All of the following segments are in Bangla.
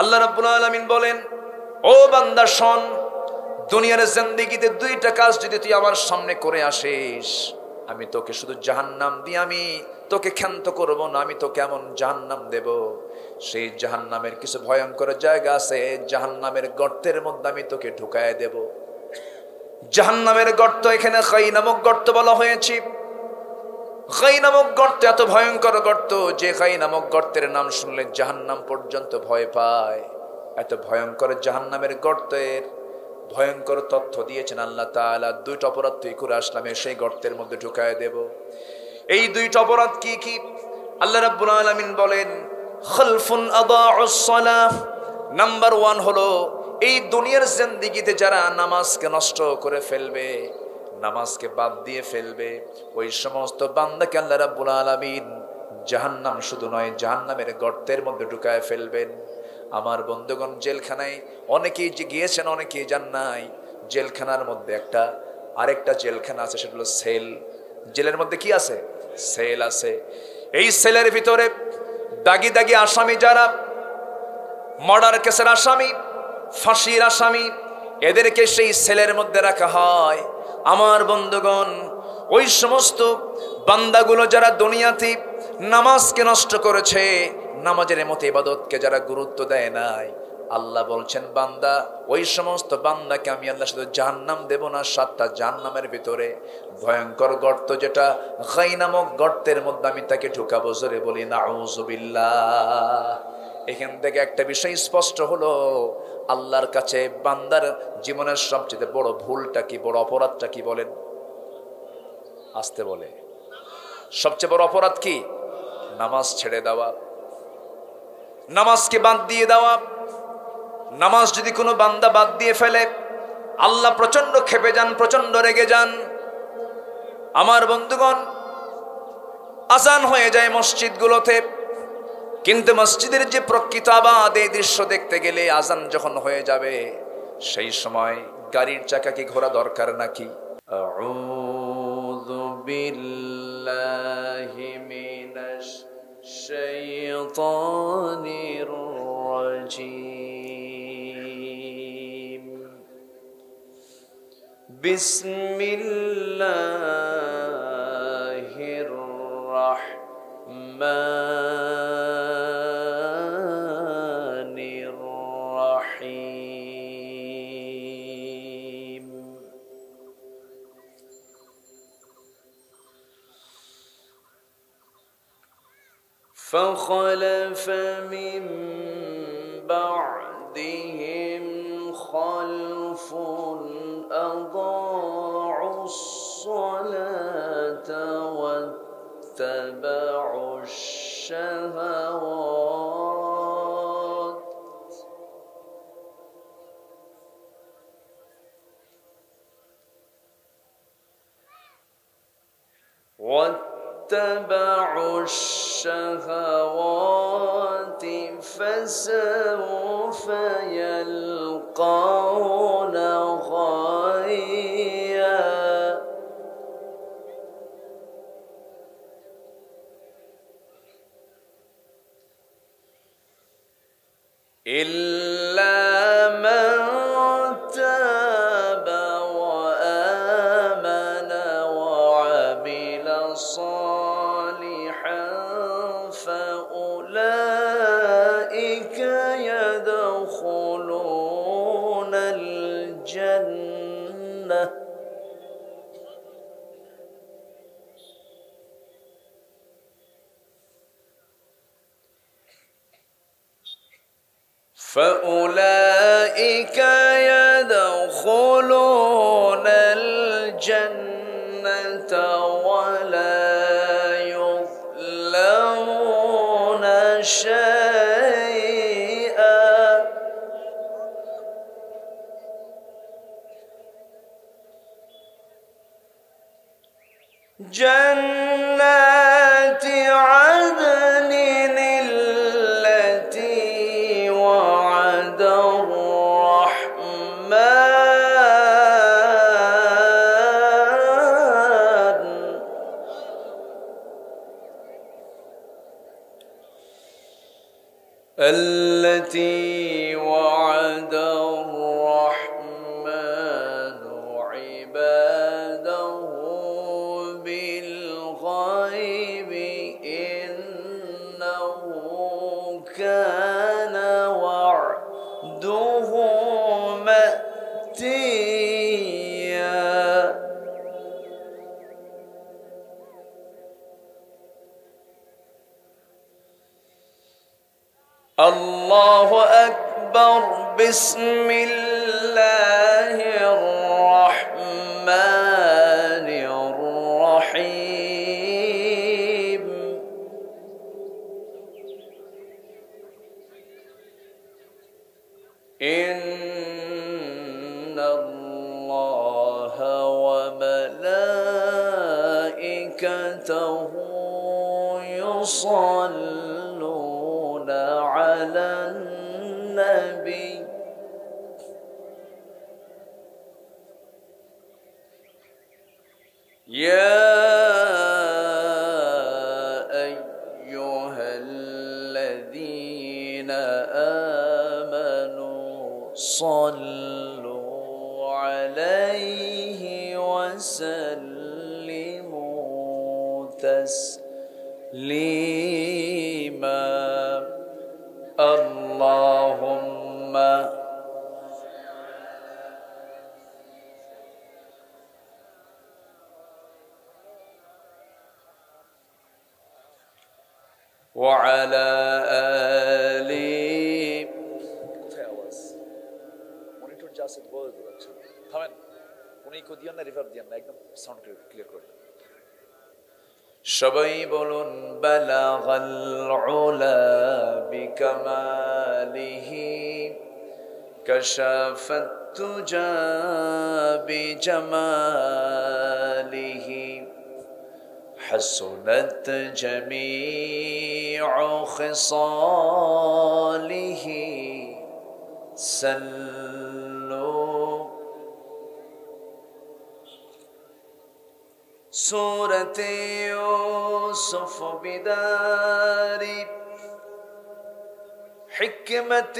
আল্লাহ রাব্বুল আলামিন বলেন, ও বান্দা শোন, দুনিয়ার জিন্দেগিতে দুইটা কাজ যদি তুই আমার সামনে করে আসিস, আমি তোকে শুধু জাহান্নাম দিয়ে আমি তোকে ক্ষান্ত করব না, আমি তোকে এমন জাহান্নাম দেব, সেই জাহান্নামের কিছু ভয়ঙ্কর জায়গা আছে, জাহান্নামের গর্তের মধ্যে আমি তোকে ঢুকায় দেব। জাহান্নামের গর্ত, এখানে খাই নামক গর্ত বলা হয়েছে। খাই নামক গর্ত এত ভয়ঙ্কর গর্ত যে খাই নামক গর্তের নাম শুনলে জাহান্নাম পর্যন্ত ভয় পায়। এত ভয়ঙ্কর জাহান্নামের গর্তের ভয়ঙ্কর তথ্য দিয়েছেন আল্লাহ তাআলা। দুইটা অপরাধ তুই করে আসলামে সেই গর্তের মধ্যে ঢুকায় দেব। এই দুইটা অপরাধ কি কি? আল্লাহ রাব্বুল আলামিন বলেন, খালফুন আদাউস সালাহ। নাম্বার 1 হলো এই দুনিয়ার জিন্দেগিতে যারা নামাজকে নষ্ট করে ফেলবে, নামাজকে বাদ দিয়ে ফেলবে, ওই সমস্ত বান্দাকে আল্লাহ রাব্বুল আলামিন জাহান্নাম শুধু নয় জাহান্নামের গর্তের মধ্যে ঢুকায় ফেলবেন। আমার বন্ধুগণ, জেলখানায় অনেকেই যে গিয়েছেন, অনেকেই যান নাই। জেলখানার মধ্যে আরেকটা জেলখানা আছে, সেটা হলো সেল। জেলের মধ্যে কি আছে? সেল আছে। এই সেলের ভিতরে দাগি দাগি আসামি, যারা মার্ডার কেসের আসামি, ফাঁসির আসামি, এদেরকে সেই সেলের মধ্যে রাখা হয়। আমার বন্ধুগণ, ওই সমস্ত বান্দাগুলো যারা দুনিয়াতে নামাজকে নষ্ট করেছে, নামাজের মতো ইবাদতকে যারা গুরুত্ব দেয় নাই, আল্লাহ বলছেন বান্দা, ওই সমস্ত বান্দাকে আমি আল্লাহ শুধু জাহান্নাম দেব না, 7টা জাহান্নামের ভিতরে ভয়ঙ্কর গর্ত, যেটা গাই নামক গর্তের মধ্যে আমি তাকে ঢুকাবো। জোরে বলি নাউযুবিল্লাহ। এখান থেকে একটা বিষয় স্পষ্ট হলো, আল্লাহর কাছে বান্দার জীবনের সবচেয়ে বড় ভুলটা কি, বড় অপরাধটা কি বলেন? আসতে বলে, সবচেয়ে বড় অপরাধ কি? নামাজ ছেড়ে দেওয়া, নামাজকে বাদ দিয়ে দেওয়া। নামাজ যদি কোনো বান্দা বাদ দিয়ে ফেলে, আল্লাহ প্রচন্ড ক্ষেপে যান, প্রচন্ড রেগে যান। আমার বন্ধুগণ, আজান হয়ে যায় মসজিদগুলোতে, কিন্তু মসজিদের যে প্রকৃত আবাদ, এই দৃশ্য দেখতে গেলে আজান যখন হয়ে যাবে, সেই সময় গাড়ির চাকা কি ঘোরা দরকার নাকি? আউযু বিল্লাহি মিনাশ শাইতানির রাজীম। বিসমিল্লাহির রাহমানির রাহিম। فخلف من بعدهم خلف أضاعوا الصلاة واتبعوا الشهوات فسوف يلقون غيا إلا من تاب وآمن وعمل صالحا فأولئك يدخلون الجنة فأولئك يدخلون الجنة ولا يظلمون شيئا جنات عدن التي وعد الرحمن التي وعد الرحمن عباده بالغيب إنه كان وعده مأتيا. الله أكبر. بسم الله الرحمن الرحيم. إن الله وملائكته يصلون على النبي يا أيها الذين آمنوا صلوا عليه وسلموا تسليما. اللهم وعلى آل কোথায় আওয়াজ মনিটর যা আছে বলে দিচ্ছেন থামেন উনি কো দিয়েন না রিভার্ব দিয়েন না একদম সাউন্ড ক্লিয়ার করে সবাই বলুন বালাগাল উলা বিকামালিহি কাশাফাত তুজা বিজামালিহি حسنت جميع خصاله سلوا. سورة يوسف بدار حكمة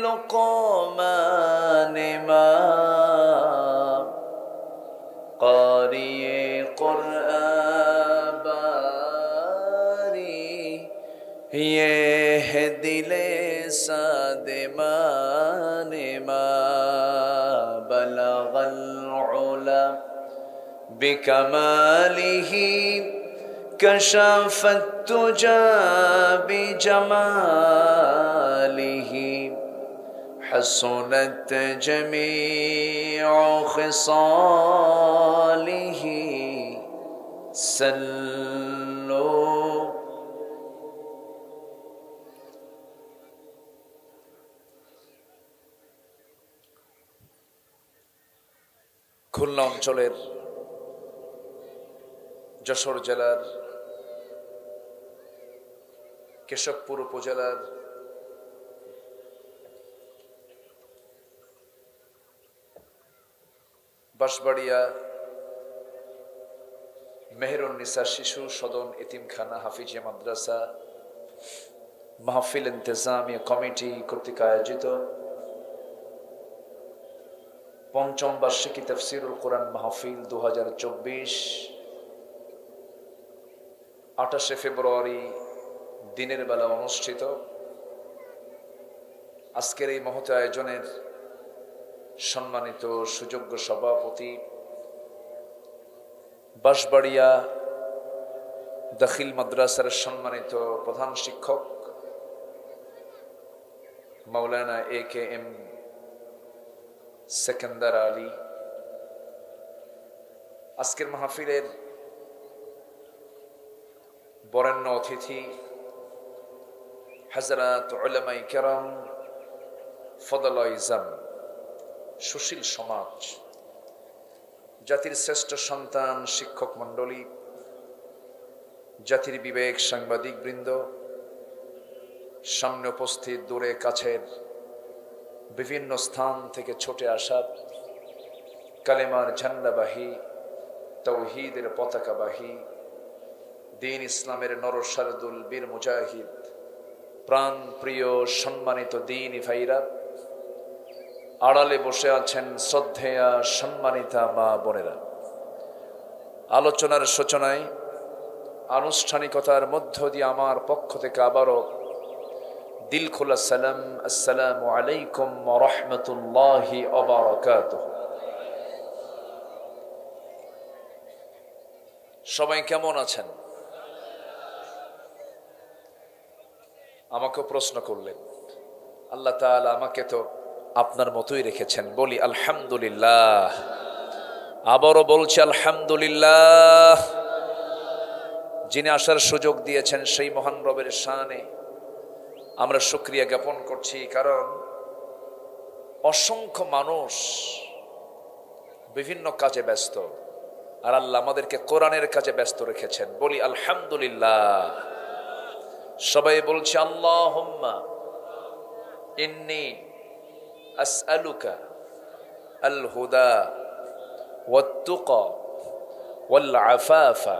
لقمان ما قارئ قرآن یہ دل سادمان ما بلغ العلا بكماله كشف التجا بجماله حسنت جميع خصاله سلوا. খুলনা অঞ্চলের যশোর জেলার কেশবপুর উপজেলার বাঁশবাড়িয়া মেহেরুন্নিসা শিশু সদন এতিমখানা হাফিজিয়া মাদ্রাসা মাহফিল ইন্তেজামিয়া কমিটি কর্তৃক আয়োজিত পঞ্চম বার্ষিকী তাফসীরুল কোরআন মাহফিল 2024 28 ফেব্রুয়ারি দিনের বেলা অনুষ্ঠিত। আজকের এই মহৎ আয়োজনের সম্মানিত সুযোগ্য সভাপতি বাঁশবাড়িয়া দাখিল মাদ্রাসার সম্মানিত প্রধান শিক্ষক মাওলানা AKM সেকেন্দার আলী, আজকের মাহফিলের বরেণ্য অতিথি হযরত উলামায়ে কেরাম, ফদলায়ে ইজাম, সুশীল সমাজ, জাতির শ্রেষ্ঠ সন্তান শিক্ষক মণ্ডলী, জাতির বিবেক সাংবাদিক বৃন্দ, সামনে উপস্থিত দূরে কাছের বিভিন্ন স্থান থেকে ছুটে আসা কালেমার ঝান্ডাবাহী, তাওহীদের পতাকাবাহী, দ্বীন ইসলামের নরসারদুল বীর মুজাহিদ প্রাণ প্রিয় সম্মানিত দ্বীনি ভাইরা, আড়ালে বসে আছেন শ্রদ্ধেয়া সম্মানিতা মা বোনেরা, আলোচনার সূচনায় আনুষ্ঠানিকতার মধ্য দিয়ে আমার পক্ষ থেকে আবারও দিল খোলা সালাম, আসসালামু আলাইকুম ওয়া রাহমাতুল্লাহি ওয়া বারাকাতুহু। সবাই কেমন আছেন? আমাকে প্রশ্ন করলেন, আল্লাহ তাআলা আমাকে তো আপনার মতোই রেখেছেন, বলি আলহামদুলিল্লাহ। আবারও বলছি আলহামদুলিল্লাহ। যিনি আসার সুযোগ দিয়েছেন সেই মহান রবের শানে আমরা শুকরিয়া জ্ঞাপন করছি, কারণ অসংখ্য মানুষ বিভিন্ন কাজে ব্যস্ত, আর আল্লাহ আমাদেরকে কোরআনের কাজে ব্যস্ত রেখেছেন, বলি আলহামদুলিল্লাহ। সবাই বলছি আল্লাহুম্মা ইন্নী আসআলুকা আল হুদা ওয়াত তুকা ওয়াল আফাফা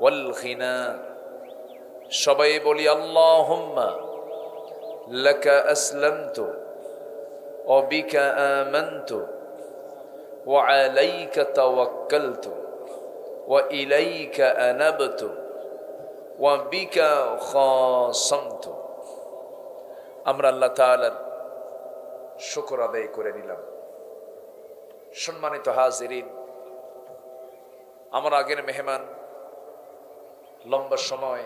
ওয়াল গিনা। সবাই বলি আল্লাহুম্মা লাকা আসলামতু ওয়া বিকা আমানতু ওয়া আলাইকা তাওয়াক্কালতু ওয়া ইলাইকা আনাবতু ওয়া বিকা খাসামতু। আমরা আল্লাহ তাআলার শুকর আদায় করে নিলাম। সম্মানিত হাজিরিন, আমার আগের মেহমান লম্বা সময়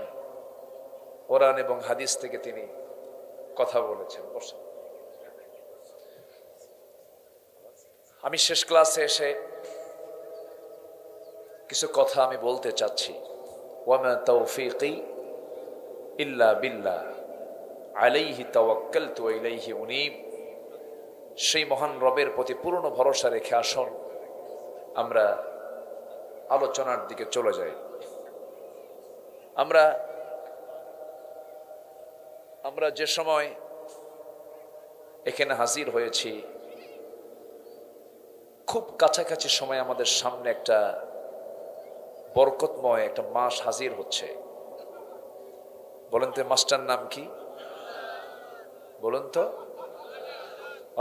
কোরআন এবং হাদিস থেকে তিনি কথা বলেছেন। আমি শেষ ক্লাসে এসে কিছু কথা আমি বলতে চাচ্ছি। ওয়ামা তাওফীকি ইল্লা বিল্লাহ আলাইহি তাওয়াক্কালতু ওয়া ইলাইহি উনীব। সেই মহান রবের প্রতি পূর্ণ ভরসা রেখে আসুন আমরা আলোচনার দিকে চলে যাই। আমরা যে সময় এখানে হাজির হয়েছি, খুব কাছাকাছি সময় আমাদের সামনে একটা বরকতময় একটা মাস হাজির হচ্ছে। বলেন তো মাসটার নাম কি? বলুন তো।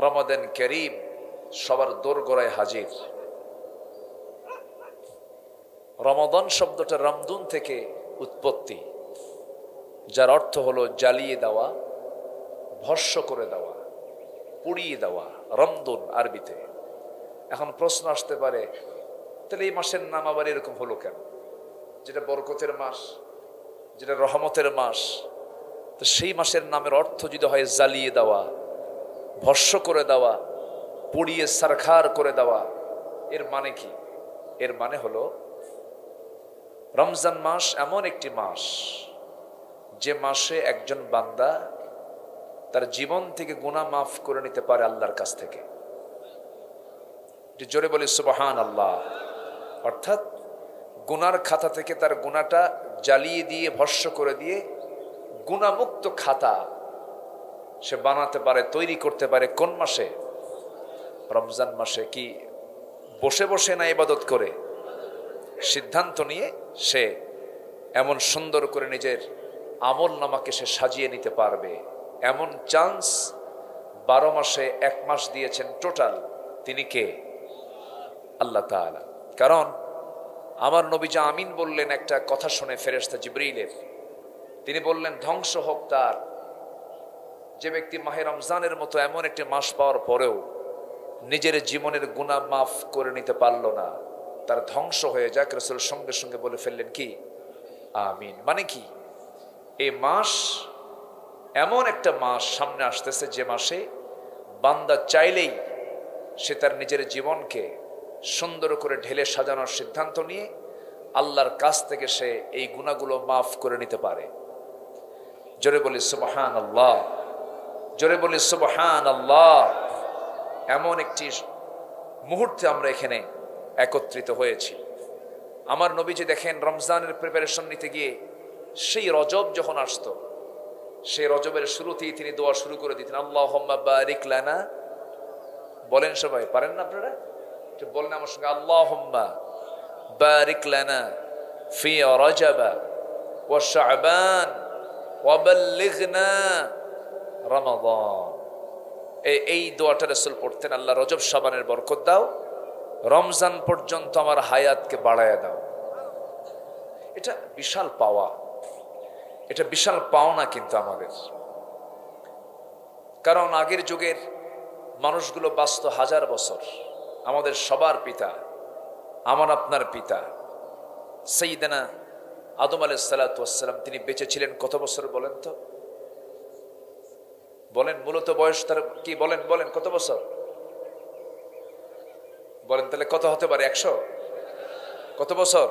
রমাদান কারীম সবার দোরগোড়ায় হাজির। রমাদান শব্দটা রামদুন থেকে উৎপত্তি, যার অর্থ হলো জ্বালিয়ে দেওয়া, ভস্য করে দেওয়া, পুড়িয়ে দেওয়া, রমদুন আরবিতে। এখন প্রশ্ন আসতে পারে, তাহলে এই মাসের নাম আবার এরকম হলো কেন? যেটা বরকতের মাস, যেটা রহমতের মাস, তো সেই মাসের নামের অর্থ যদি হয় জ্বালিয়ে দেওয়া, ভস্য করে দেওয়া, পুড়িয়ে সারখার করে দেওয়া, এর মানে কি? এর মানে হলো রমজান মাস এমন একটি মাস যে মাসে একজন বান্দা তার জীবন থেকে গুনাহ মাফ করে নিতে পারে আল্লাহর কাছ থেকে। জোরে বলি সুবহানাল্লাহ। অর্থাৎ গুনার খাতা থেকে তার গুনাহটা জ্বালিয়ে দিয়ে, ভস্য করে দিয়ে গুনাহমুক্ত খাতা সে বানাতে পারে, তৈরি করতে পারে। কোন মাসে? রমজান মাসে। কি বসে বসে না ইবাদত করে? সিদ্ধান্ত নিয়ে সে এমন সুন্দর করে নিজের আমল নামাকে সে সাজিয়ে নিতে পারবে। এমন চান্স 12 মাসে 1 মাস দিয়েছেন টোটাল। তিনি কে? আল্লাহ তাআলা। কারণ আমার নবী যে আমিন বললেন একটা কথা শুনে ফেরেশতা জিবরিলের, তিনি বললেন ধ্বংস হোক তার যে ব্যক্তি মাহে রমজানের মতো এমন একটি মাস পাওয়ার পরেও নিজের জীবনের গুনাহ মাফ করে নিতে পারল না, তার ধ্বংস হয়ে যাক। রাসূল সঙ্গে সঙ্গে বলে ফেললেন কি? আমিন। মানে কি? এই মাস এমন একটা মাস সামনে আসতেছে যে মাসে বান্দা চাইলেই সে তার নিজের জীবনকে সুন্দর করে ঢেলে সাজানোর সিদ্ধান্ত নিয়ে আল্লাহর কাছ থেকে সে এই গুনাহগুলো মাফ করে নিতে পারে। জোরে বলি সুবহানাল্লাহ, জোরে বলি সুবহানাল্লাহ। এমন একটি মুহূর্তে আমরা এখানে একত্রিত হয়েছি। আমার নবীজি দেখেন রমজানের প্রিপারেশন নিতে গিয়ে সেই রজব যখন আসতো, সেই রজবের শুরুতেই তিনি দোয়া শুরু করে দিতেন, আল্লাহুম্মা বারিক লানা। বলেন সবাই, পারেন না আপনারা? বলেন আমার সঙ্গে, আল্লাহুম্মা বারিক লানা ফি রজব ওয়া শাবান ওয়াবাল্লিগনা রমাদান। এই দোয়াটা রাসূল পড়তেন, আল্লাহ রজব শাবানের বরকত দাও, রমজান পর্যন্ত আমার হায়াতকে বাড়ায়া দাও। এটা বিশাল পাওয়া, এটা বিশাল পাওনা কিন্তু আমাদের। কারণ আগের যুগের মানুষগুলো বাঁচত 1000 বছর। আমাদের সবার পিতা, আমার আপনার পিতা সাইয়্যিদানা আদম আলাইহিস সালাতু ওয়াস সালাম, তিনি বেঁচে ছিলেন কত বছর বলেন তো? বলেন, মূলত বয়স তার কি? বলেন বলেন, কত বছর বলেন? তাহলে কত হতে পারে? 100? কত বছর?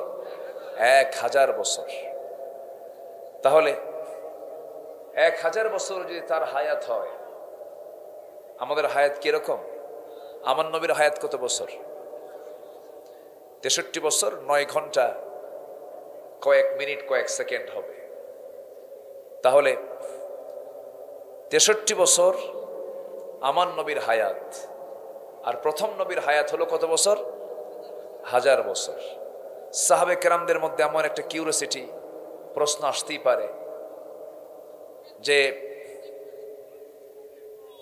1000 বছর। তাহলে 1000 বছর যদি তার হায়াত হয়, আমাদের হায়াত কিরকম? আমার নবীর হায়াত কত বছর? 63 বছর, 9 ঘন্টা, কয়েক মিনিট, কয়েক সেকেন্ড হবে। তাহলে 63 বছর আমার নবীর হায়াত, আর প্রথম নবীর হায়াত হলো কত বছর? 1000 বছর। সাহাবে কেরামদের মধ্যে এমন একটা কিউরিওসিটি, প্রশ্ন আসতেই পারে যে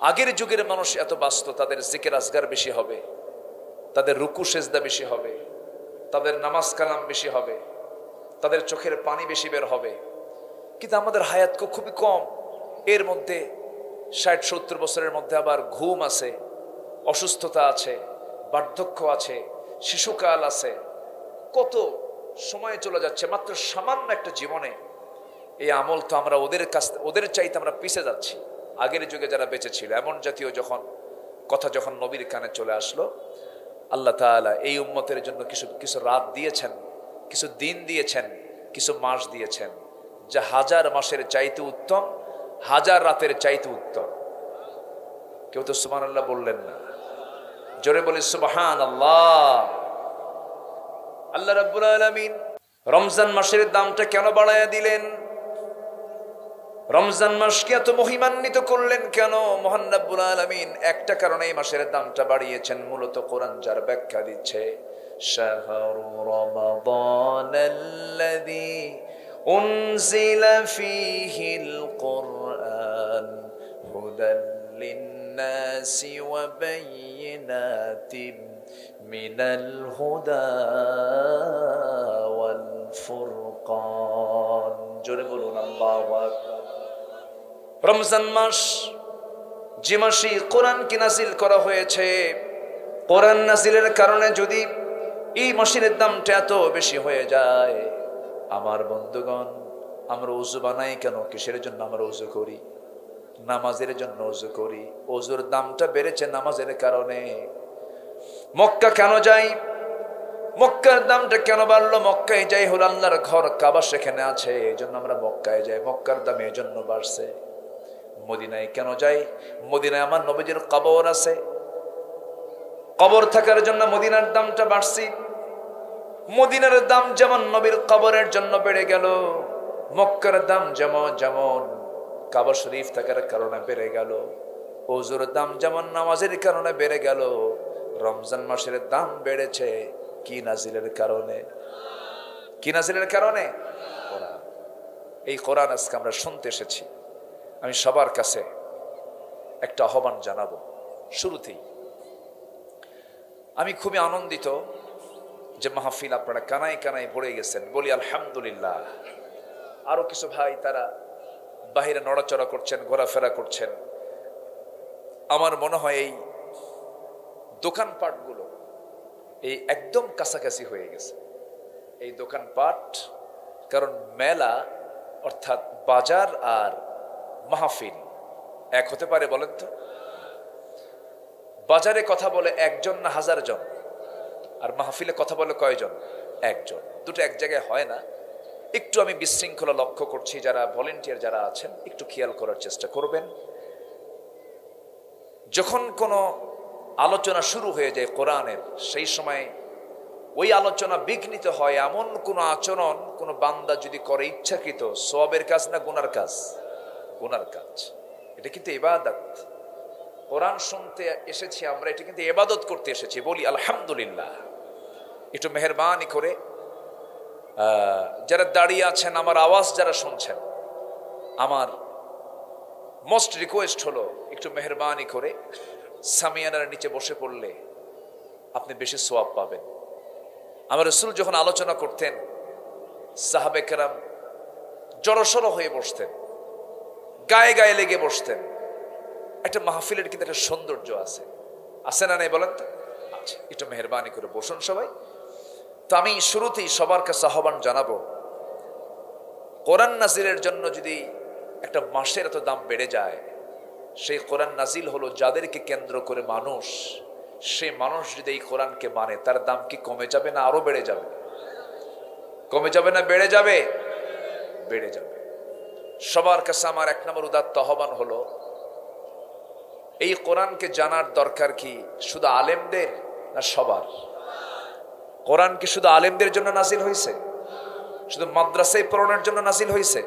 আগের যুগের মানুষ এত বাঁচত, তাদের জিকির আজগার বেশি হবে, তাদের রুকু সেজদা বেশি হবে, তাদের নামাজ কালাম বেশি হবে, তাদের চোখের পানি বেশি বের হবে, কিন্তু আমাদের হায়াত খুবই কম। এর মধ্যে 60-70 বছরের মধ্যে আবার ঘুম আছে, অসুস্থতা আছে, বার্ধক্য আছে, শিশুকাল আছে, কত সময় চলে যাচ্ছে মাত্র সামান্য একটা জীবনে। এই আমল তো আমরা ওদের চাইতে আমরা পিছিয়ে যাচ্ছি। আগের যুগে যারা বেঁচে ছিল, এমন জাতীয় কথা যখন নবীর কানে চলে আসলো, আল্লাহ তাআলা এই উম্মতের জন্য কিছু রাত দিয়েছেন, কিছু দিন দিয়েছেন, কিছু মাস দিয়েছেন, যা 1000 মাসের চাইতে উত্তম, 1000 রাতের চাইতে উত্তম। কেউ তো সুবহানাল্লাহ বললেন না। জোরে বলি সুবহানাল্লাহ। আল্লাহ রাব্বুল আলামিন রমজান মাসের দামটা কেন বাড়ায়া দিলেন? রমজান মাসকে এত মহিমান্বিত করলেন কেন? মহান রাব্বুল আলামিন একটা কারণে এই মাসের দামটা বাড়িয়েছেন, মূলত কোরআন যার ব্যাখ্যা দিচ্ছে, শাহরু রমাদানাল্লাযী উনজিলা ফীহিল কুরআন হুদাল লিন্নাসি ওয়া বায়িনাতিন মিনাল হুদা ওয়াল ফুরকান। জোরে বলুন আল্লাহু আকবার। রমজান মাস, যে মাসে কোরআনকে নাজিল করা হয়েছে, কোরআন নাজিলের কারণে যদি এই মাসের দামটা এত বেশি হয়ে যায়, আমার বন্ধুগণ, আমরা ওযু বানাই কেন? কিসের জন্য আমরা ওযু করি? নামাজের জন্য ওযু করি। ওযুর দামটা বেড়েছে নামাজের কারণে। মক্কা কেন যাই? মক্কার দামটা কেন বাড়লো? মক্কায় যাই হলো আল্লাহর ঘর, কাবা সেখানে আছে, এই জন্য আমরা মক্কায় যাই, মক্কার দাম এই জন্য বাড়ছে। মদিনায় কেন যাই? মদিনায় আমার নবীজির কবর আছে, কবর থাকার জন্য মদিনার দামটা বাড়ছে। মদিনার দাম যেমন নবীর কবরের জন্য বেড়ে গেল, মক্কার দাম যেমন কাবা শরীফ থাকার কারণে বেড়ে গেল, ওযুর দাম যেমন নামাজের কারণে বেড়ে গেল, রমজান মাসের দাম বেড়েছে কি নাজিলের কারণে? কি নাজিলের কারণে? কোরআন। এই কোরআন আজকে আমরা শুনতে এসেছি। আমি সবার কাছে একটা আহ্বান জানাবো। শুরুতেই আমি খুবই আনন্দিত যে মাহফিল আপনারা কানায় কানায় ভরে গেছেন, বলি আলহামদুলিল্লাহ। আরো কিছু ভাই তারা বাহিরে নড়াচড়া করছেন, ঘোরাফেরা করছেন। আমার মনে হয় এই দোকানপাটগুলো এই একদম কাছাকাছি হয়ে গেছে, এই দোকানপাট। কারণ মেলা অর্থাৎ বাজার আর মাহফিল এক হতে পারে বলেন তো? বাজারে কথা বলে একজন না 1000 জন, আর মাহফিলে কথা বলে কয়জন? একজন। দুটো এক জায়গায় হয় না। একটু আমি বিশৃঙ্খলা লক্ষ্য করছি, যারা ভলেন্টিয়ার যারা আছেন একটু খেয়াল করার চেষ্টা করবেন। যখন কোনো আলোচনা শুরু হয়ে যায় কোরআনের, সেই সময় ওই আলোচনা বিঘ্নিত হয় এমন কোন আচরণ কোন বান্দা যদি করে ইচ্ছাকৃত, সওয়াবের কাজ না গুনার কাজ? গুনার কাজ। এটা কিন্তু ইবাদত। কোরআন শুনতে এসেছি আমরা, এটা কিন্তু ইবাদত করতে এসেছি, বলি আলহামদুলিল্লাহ। একটু মেহেরবানি করে যারা দাঁড়িয়ে আছেন, আমার আওয়াজ যারা শুনছেন, আমার মোস্ট রিকোয়েস্ট হলো একটু মেহরবানি করে সামিয়ানার নিচে বসে পড়লে আপনি বেশি সওয়াব পাবেন। আমার রাসূল যখন আলোচনা করতেন সাহাবে কেরাম জড়সড় হয়ে বসতেন, গায়ে গায়ে লেগে বসতেন। একটা মাহফিলের কিন্তু একটা সৌন্দর্য আছে, আছে না নাই বলেন তো? আচ্ছা, একটু মেহরবানি করে বসুন সবাই। তো আমি শুরুতেই সবার কাছে আহ্বান জানাবো, কোরআন নাজিলের জন্য যদি একটা মাসের এত দাম বেড়ে যায়, সেই কোরআন নাজিল হলো যাদেরকে কেন্দ্র করে মানুষ, সেই মানুষ যদি এই কোরআনকে মানে তার দাম কি কমে যাবে না আরো বেড়ে যাবে? কমে যাবে না বেড়ে যাবে? বেড়ে যাবে। সবার কাছে আমার এক নম্বর উদাত্ত আহ্বান হলো, এই কোরআনকে জানার দরকার কি শুধু আলেমদের না সবার? কোরআন কি শুধু আলেমদের জন্য নাজিল হয়েছে? শুধু মাদ্রাসায় পড়ানোর জন্য নাজিল হয়েছে?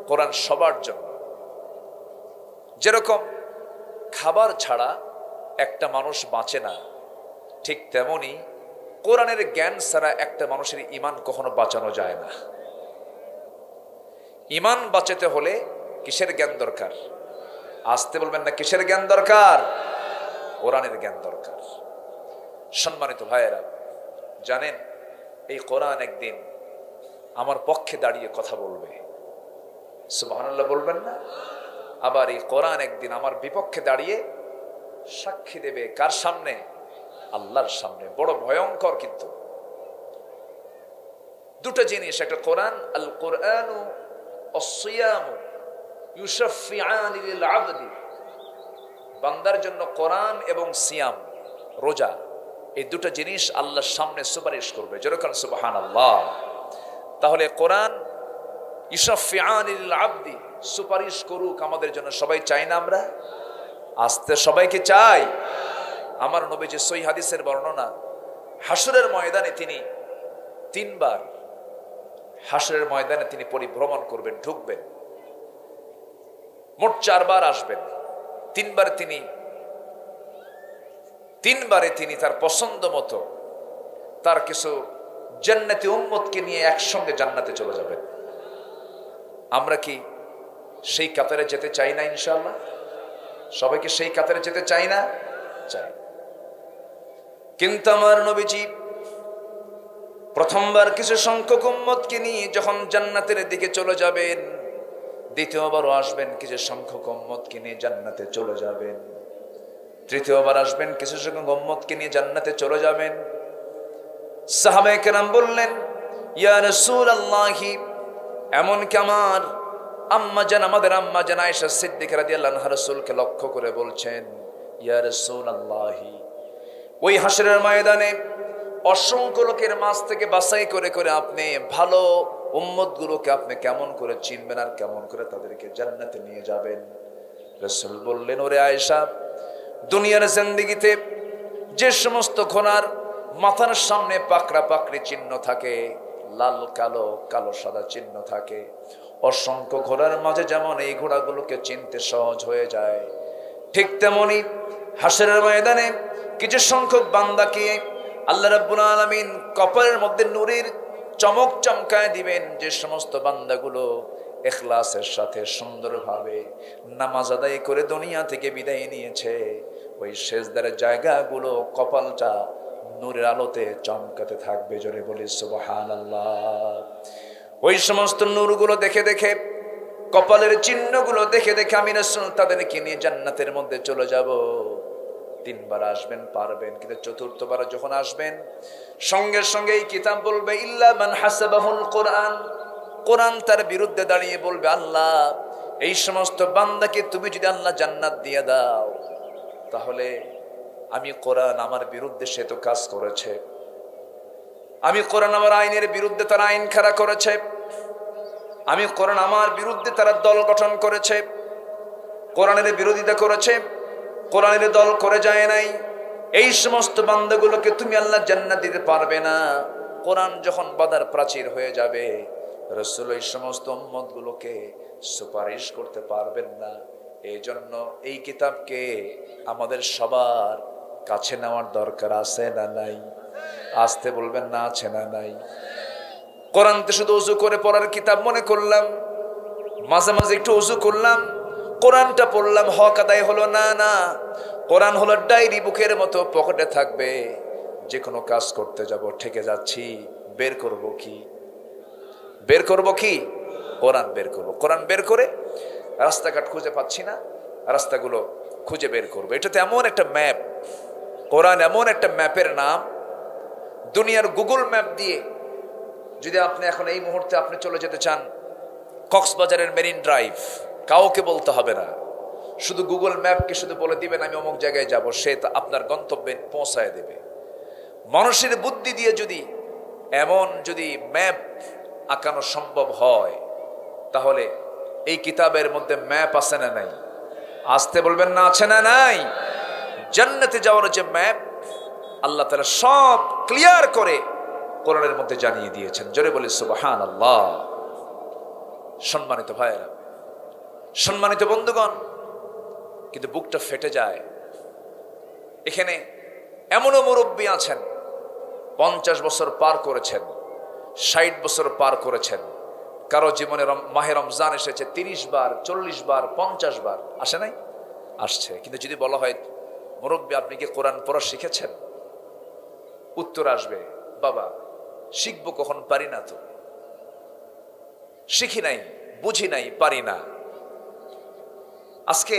কোরআন সবার জন্য। যেরকম খাবার ছাড়া একটা মানুষ বাঁচে না, ঠিক তেমনি কোরআনের জ্ঞান ছাড়া একটা মানুষের ঈমান কখনো বাঁচানো যায় না। ঈমান বাঁচাতে হলে কিসের জ্ঞান দরকার? আসতে বলবেন না, কিসের জ্ঞান দরকার? কোরআনের জ্ঞান দরকার। সম্মানিত ভাইয়েরা, জানেন এই কোরআন একদিন আমার পক্ষে দাঁড়িয়ে কথা বলবে, সুবহানাল্লাহ বলবেন না? আবার এই কোরআন একদিন আমার বিপক্ষে দাঁড়িয়ে সাক্ষী দেবে, কার সামনে? আল্লাহর সামনে। বড় ভয়ঙ্কর কিন্তু দুটো জিনিস, একটা কোরআন, আল কোরআনু ওয়াস-সিয়ামু ইউশাফিআনি লিল আবদি, বান্দার জন্য কোরআন এবং সিয়াম রোজা, এই দুটো জিনিস আল্লাহর সামনে সুপারিশ করবে। যেরকম সুবহানাল্লাহ। তাহলে কোরআন ইউশাফিআনি লিল আবদি, সুপারিশ করুক আমাদের জন্য, সবাই চাই না? আমরা আসতে সবাইকে চাই। আমার নবীজি সহিহ হাদিসের বর্ণনা, হাসরের ময়দানে তিনি তিনবার হাসরের ময়দানে তিনি পরিভ্রমণ করবেন, ঢুকবেন, মোট 4 বার আসবেন। তিনবারে তিনি তার পছন্দ মতো তার কিছু জান্নাতি উম্মতকে নিয়ে একসঙ্গে জান্নাতে চলে যাবেন। আমরা কি সেই কাতারে যেতে চাই না? ইনশাআল্লাহ সবাইকে সেই কাতারে যেতে চাই না? চাই। কিন্তু আমার নবীজি প্রথমবার কিছু সংখ্যক উম্মতকে নিয়ে যখন জান্নাতের দিকে চলে যাবেন, দ্বিতীয়বারও আসবেন কিছু সংখ্যক উম্মতকে নিয়ে জান্নাতে চলে যাবেন, তৃতীয়বার আসবেন কিছু সংখ্যক উম্মতকে নিয়ে জান্নাতে চলে যাবেন। সাহাবায়ে কেরাম বললেন, ইয়া রাসূলুল্লাহ, এমনকি আমার আমাদের আম্মা জান আয়েশা সিদ্দিকা রাদিয়াল্লাহু আনহা রাসূলকে লক্ষ্য করে বলছেন, ইয়া রাসূলুল্লাহ, ওই হাসরের ময়দানে অসংখ্য লোকের মাঝ থেকে বাছাই করে করে আপনি ভালো উম্মতগুলোকে আপনি কেমন করে চিনবেন আর কেমন করে তাদেরকে জান্নাতে নিয়ে যাবেন? রাসূল বললেন, ওরে আয়েশা, দুনিয়ার জিন্দেগিতে যে সমস্ত ঘোড়ার মাথার সামনে পাকড়া পাকড়ি চিহ্ন থাকে, লাল কালো কালো সাদা চিহ্ন থাকে, অসংখ্য ঘোড়ার মাঝে যেমন এই ঘোড়াগুলোকে চিনতে সহজ হয়ে যায়, ঠিক তেমনি হাসরের ময়দানে কিছু সংখ্যক বান্দাকে আল্লাহ রাব্বুল আলামিন কপালের মধ্যে নূরের চমক চমকায় দিবেন। যে সমস্ত বান্দাগুলো ইখলাসের সাথে সুন্দরভাবে নামাজ আদায় করে দুনিয়া থেকে বিদায় নিয়েছে, ওই সিজদার জায়গাগুলো কপালটা নূরের আলোতে চমকাতে থাকবে। জোরে বলি সুবহানাল্লাহ। ওই সমস্ত নূরগুলো দেখে দেখে, কপালের চিহ্নগুলো দেখে দেখে আমি রাসূল তাদেরকে নিয়ে জান্নাতের মধ্যে চলে যাব। 3 বার আসবেন পারবেন, কিন্তু চতুর্থবার যখন আসবেন সঙ্গে সঙ্গে এই কিতাব বলবে, ইল্লা মান হাসাবাহুল কোরআন, কোরআন তার বিরুদ্ধে দাঁড়িয়ে বলবে, আল্লাহ এই সমস্ত বান্দাকে তুমি যদি আল্লাহ জান্নাত দিয়ে দাও, তাহলে আমি কোরআন আমার বিরুদ্ধে সে তো কাজ করেছে, আমি কোরআন আমার আইনের বিরুদ্ধে তারা আইন খাড়া করেছে, আমি কোরআন আমার বিরুদ্ধে তারা দল গঠন করেছে, কোরআনের বিরোধিতা করেছে, কোরআনের দল করে যায় নাই, এই সমস্ত বান্দাগুলোকে তুমি আল্লাহ জান্নাত দিতে পারবে না। কোরআন যখন বাধার প্রাচীর হয়ে যাবে, রাসূল এই সমস্ত উম্মতগুলোকে সুপারিশ করতে পারবেন না। এই জন্য এই কিতাবকে আমাদের সবার কাছে নেওয়ার দরকার আছে না নাই? আসতে বলবেন না, আছে না নাই? কোরআন তো শুধু ওযু করে পড়ার কিতাব মনে করলাম, মাঝে মাঝে একটু ওযু করলাম, কোরআনটা পড়লাম, হক আদায় হলো না। না, কোরআন হলো ডায়েরি বুকের মতো পকেটে থাকবে। যে কোনো কাজ করতে যাব, ঠেকে যাচ্ছি, বের করব কি? বের করব কি? কোরআন বের করব। কোরআন বের করে রাস্তাঘাট খুঁজে পাচ্ছি না, রাস্তাগুলো খুঁজে বের করব। এটাতে এমন একটা ম্যাপ, কোরআন এমন একটা ম্যাপের নাম, দুনিয়ার গুগল ম্যাপ দিয়ে যদি আপনি এখন এই মুহূর্তে আপনি চলে যেতে চান কক্সবাজারের মেরিন ড্রাইভ, কাউকে বলতে হবে না, শুধু গুগল ম্যাপকে শুধু বলে দিবেন আমি অমুক জায়গায় যাব, সে তা আপনার গন্তব্যে পৌঁছায় দেবে। মানুষের বুদ্ধি দিয়ে যদি এমন যদি ম্যাপ আঁকানো সম্ভব হয়, তাহলে এই কিতাবের মধ্যে ম্যাপ আছে না নাই? আসতে বলবেন না, আছে না নাই? জান্নাতে যাওয়ার যে ম্যাপ আল্লাহ তাআলা সব ক্লিয়ার করে কোরআনের মধ্যে জানিয়ে দিয়েছেন। জোরে বলি সুবহানাল্লাহ। সম্মানিত ভাইয়েরা, সম্মানিত বন্ধুগণ, কিন্তু বুকটা ফেটে যায়। এখানে এমনও মুরব্বী আছেন 50 বছর পার করেছেন, 60 বছর পার করেছেন, কারো জীবনে মাহে রমজান এসেছে 30 বার, 40 বার, 50 বার, আসে নাই? আসছে। কিন্তু যদি বলা হয় মুরব্বী আপনি কি কোরআন পড়া শিখেছেন? উত্তর আসবে, বাবা শিখবো কখন, পারি না তো, শিখি নাই, বুঝি নাই, পারি না। আজকে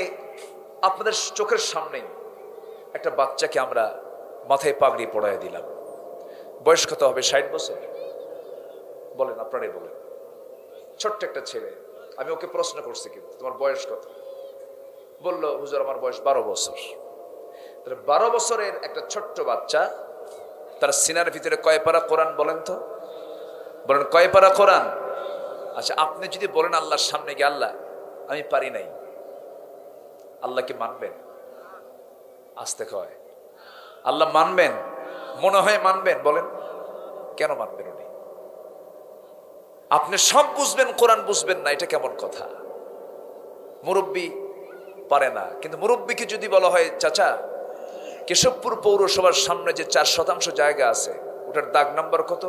আপনাদের চোখের সামনেই একটা বাচ্চাকে আমরা মাথায় পাগড়ি পড়ায় দিলাম। বয়স কত হবে? 60 বছর? বলেন, আপনারাই বলেন। ছোট্ট একটা ছেলে, আমি ওকে প্রশ্ন করছি কিন্তু তোমার বয়স কত? বলল হুজুর আমার বয়স 12 বছর। 12 বছরের একটা ছোট্ট বাচ্চা, তার সিনার ভিতরে কয় পারা কোরআন বলেন তো? বলেন কয় পারা কোরআন? আচ্ছা, আপনি যদি বলেন আল্লাহর সামনে গিয়ে আল্লাহ আমি পারি নাই, আল্লাহ কি মানবেন? আসতে কয় আল্লাহ মানবেন? মনে হয় মানবেন? বলেন কেন মানবেন উনি? আপনি সব বুঝবেন, কোরআন বুঝবেন না, এটা কেমন কথা? মুরব্বী পারে না, কিন্তু মুরব্বীকে যদি বলা হয় চাচা কেশবপুর পৌরসভার সামনে যে 4% জায়গা আছে ওটার দাগ নাম্বার কত?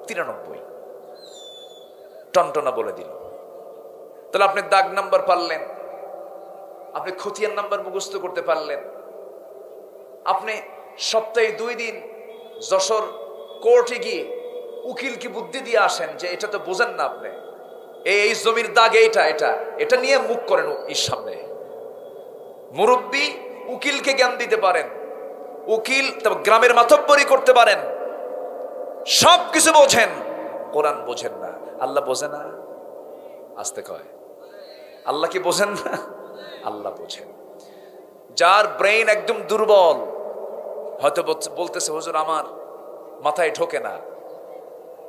93। টনটনা বলে দিল। তাহলে আপনি দাগ নাম্বার পারলেন, আপনি খতিয়ান নাম্বার মুখস্থ করতে পারলেন, আপনি সপ্তাহে 2 দিন যশোর কোর্টে গিয়ে উকিলকে বুদ্ধি দিয়ে আসেন যে এটা তো বোঝেন না আপনি, এই জমির দাগ এইটা, এটা এটা নিয়ে মুখ করেন এর সামনে। মুরব্বী উকিলকে জ্ঞান দিতে পারেন, উকিল গ্রামের মাতব্বরি করতে পারেন, সব কিছু বোঝেন, কোরআন বোঝেন না। আল্লাহ বোঝে না? আসতে কয় আল্লাহ কি বোঝেন না? আল্লাহ বোঝেন। যার ব্রেইন একদম দুর্বল, হয়তো বলতেছে হুজুর আমার মাথায় ঢোকে না,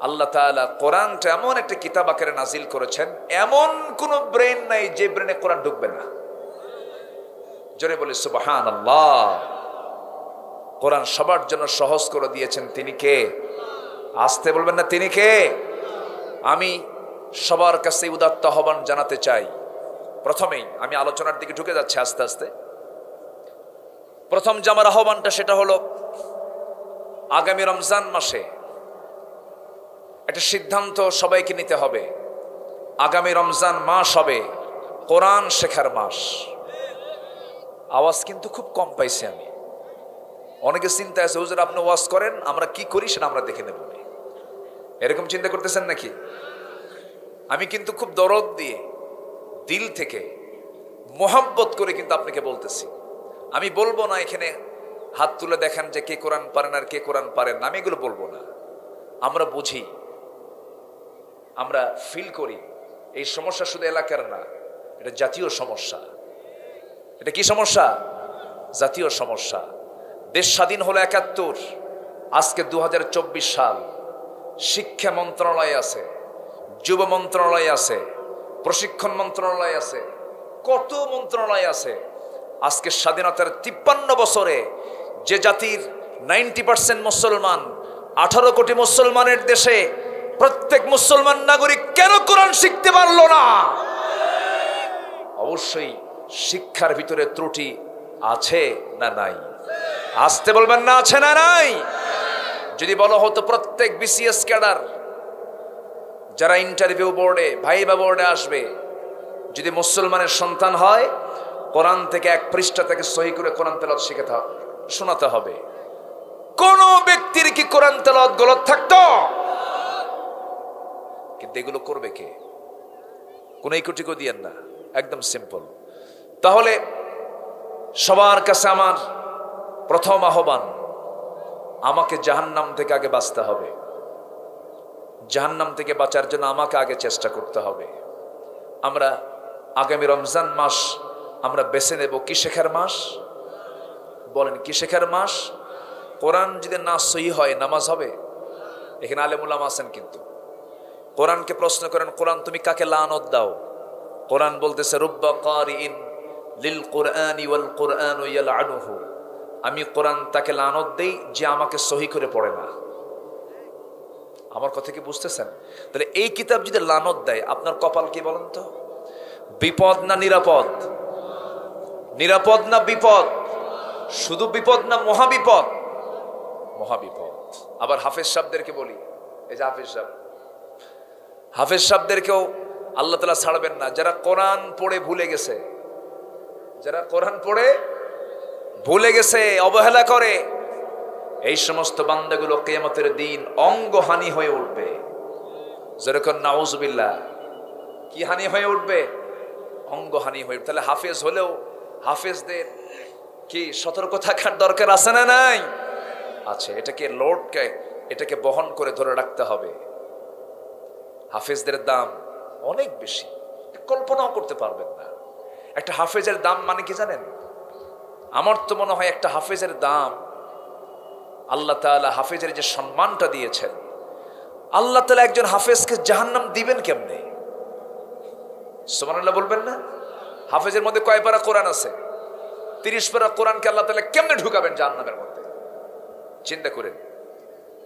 আল্লাহ তাআলা কোরআনটা এমন একটা কিতাব আকারে নাজিল করেছেন, এমন কোন ব্রেন নাই যে ব্রেনে কোরআন ঢুকবে না। জোরে বলি সুবহানাল্লাহ। কোরআন সবার জন্য সহজ করে দিয়েছেন। তিনি কে? আসতে বলবেন না, তিনি কে? আমি সবার কাছে উদাত্ত আহ্বান জানাতে চাই। প্রথমেই আমি আলোচনার দিকে ঢুকে যাচ্ছি আস্তে আস্তে। প্রথম যে আমার আহ্বানটা সেটা হলো আগামী রমজান মাসে একটা সিদ্ধান্ত সবাইকে নিতে হবে। আগামী রমজান মাস হবে কোরআন শেখার মাস। আওয়াজ কিন্তু খুব কম পাইছি আমি। অনেকে চিন্তা আছে হুজুর আপনি ওয়াজ করেন, আমরা কি করি সেটা আমরা দেখে নেব, এরকম চিন্তা করতেছেন নাকি? আমি কিন্তু খুব দরদ দিয়ে দিল থেকে মোহাব্বত করে কিন্তু আপনাকে বলতেছি। আমি বলবো না এখানে হাত তুলে দেখেন যে কে কোরআন পারেন আর কে কোরআন পারেন না, আমি এগুলো বলবো না। আমরা বুঝি, আমরা ফিল করি এই সমস্যা শুধু এলাকার না, এটা জাতীয় সমস্যা। এটা কি সমস্যা? জাতীয় সমস্যা। দেশ স্বাধীন হলো 71, আজকে 2024 সাল। শিক্ষা মন্ত্রণালয় আছে, যুব মন্ত্রণালয় আছে, প্রশিক্ষণ মন্ত্রণালয় আছে, কত মন্ত্রণালয় আছে। আজকে স্বাধীনতার 53 বছরে যে জাতির 90% মুসলমান, 18 কোটি মুসলমানের দেশে প্রত্যেক মুসলমান নাগরিক কেন কোরআন শিখতে পারলো না? অবশ্যই শিক্ষার ভিতরে ত্রুটি আছে না নাই? আসতে বলবেন না, আছে না নাই? যদি বলা হতো প্রত্যেক বিসিএস ক্যাডার যারা ইন্টারভিউ বোর্ডে ভাইবা বোর্ডে আসবে যদি মুসলমানের সন্তান হয়, কোরআন থেকে এক পৃষ্ঠা থেকে সহি করে কোরআন তেলাওয়াত শিখাতে হবে, শোনাতে হবে। কোন ব্যক্তির কি কোরআন তেলাওয়াত গলত থাকতো? কিন্তু এগুলো করবে কে? কোন ইকুটিকো দিয়েন না, একদম সিম্পল। তাহলে সবার কাছে আমার প্রথম আহ্বান, আমাকে জাহান্নাম থেকে আগে বাঁচতে হবে। জাহান্নাম থেকে বাঁচার জন্য আমাকে আগে চেষ্টা করতে হবে। আমরা আগামী রমজান মাস আমরা বেছে নেব কি শেখার মাস? বলেন কি শেখার মাস? কোরআন যদি না সহি হয় নামাজ হবে? এখানে আলেম উলামা আছেন, কিন্তু কোরআনকে প্রশ্ন করেন, কোরআন তুমি কাকে লানত দাও? কোরআন বলতেছে রুব্বা কারিইন লিল কুরআনি ওয়াল কুরআনু ইয়ালআনুহু, আমি কোরআন তাকে লানত দেই যে আমাকে সহি করে পড়ে না। আমার কথা কি বুঝতেছেন? তাহলে এই কিতাব যদি লানত দেয়, আপনার কপাল কি বলেন তো? বিপদ না নিরাপদ? নিরাপদ না বিপদ? শুধু বিপদ না মহাবিপদ? মহাবিপদ। আবার হাফেজ সাহেবদেরকে বলি, এই যে হাফেজ সাহেবদেরকেও আল্লাহ তাআলা ছাড়বেন না, যারা কোরআন পড়ে ভুলে গেছে, যারা কোরআন পড়ে ভুলে গেছে, অবহেলা করে, এই সমস্ত বান্দাগুলো কিয়ামতের দিন অঙ্গহানি হয়ে উঠবে। যেরকম নাউজুবিল্লাহ, কি হানি হয়ে উঠবে? অঙ্গহানি হয়ে উঠবে। তাহলে হাফেজ হলেও হাফেজদের কি সতর্ক থাকার দরকার আছে না নাই? আছে। এটাকে বহন করে ধরে রাখতে হবে। হাফেজদের দাম অনেক বেশি, কল্পনাও করতে পারবেন না। একটা হাফেজের দাম মানে কি জানেন? আমার তো মনে হয় একটা হাফেজের দাম, আল্লাহ তাআলা হাফেজের যে সম্মানটা দিয়েছেন, আল্লাহ তাআলা একজন হাফেজকে জাহান্নাম দিবেন কেমনে? সুবহানাল্লাহ বলবেন না? হাফেজের মধ্যে কয় পারা কোরআন আছে? 30 পারা কোরআনকে আল্লাহ তাআলা কেমনে ঢুকাবেন জাহান্নামের মধ্যে? চিন্তা করেন।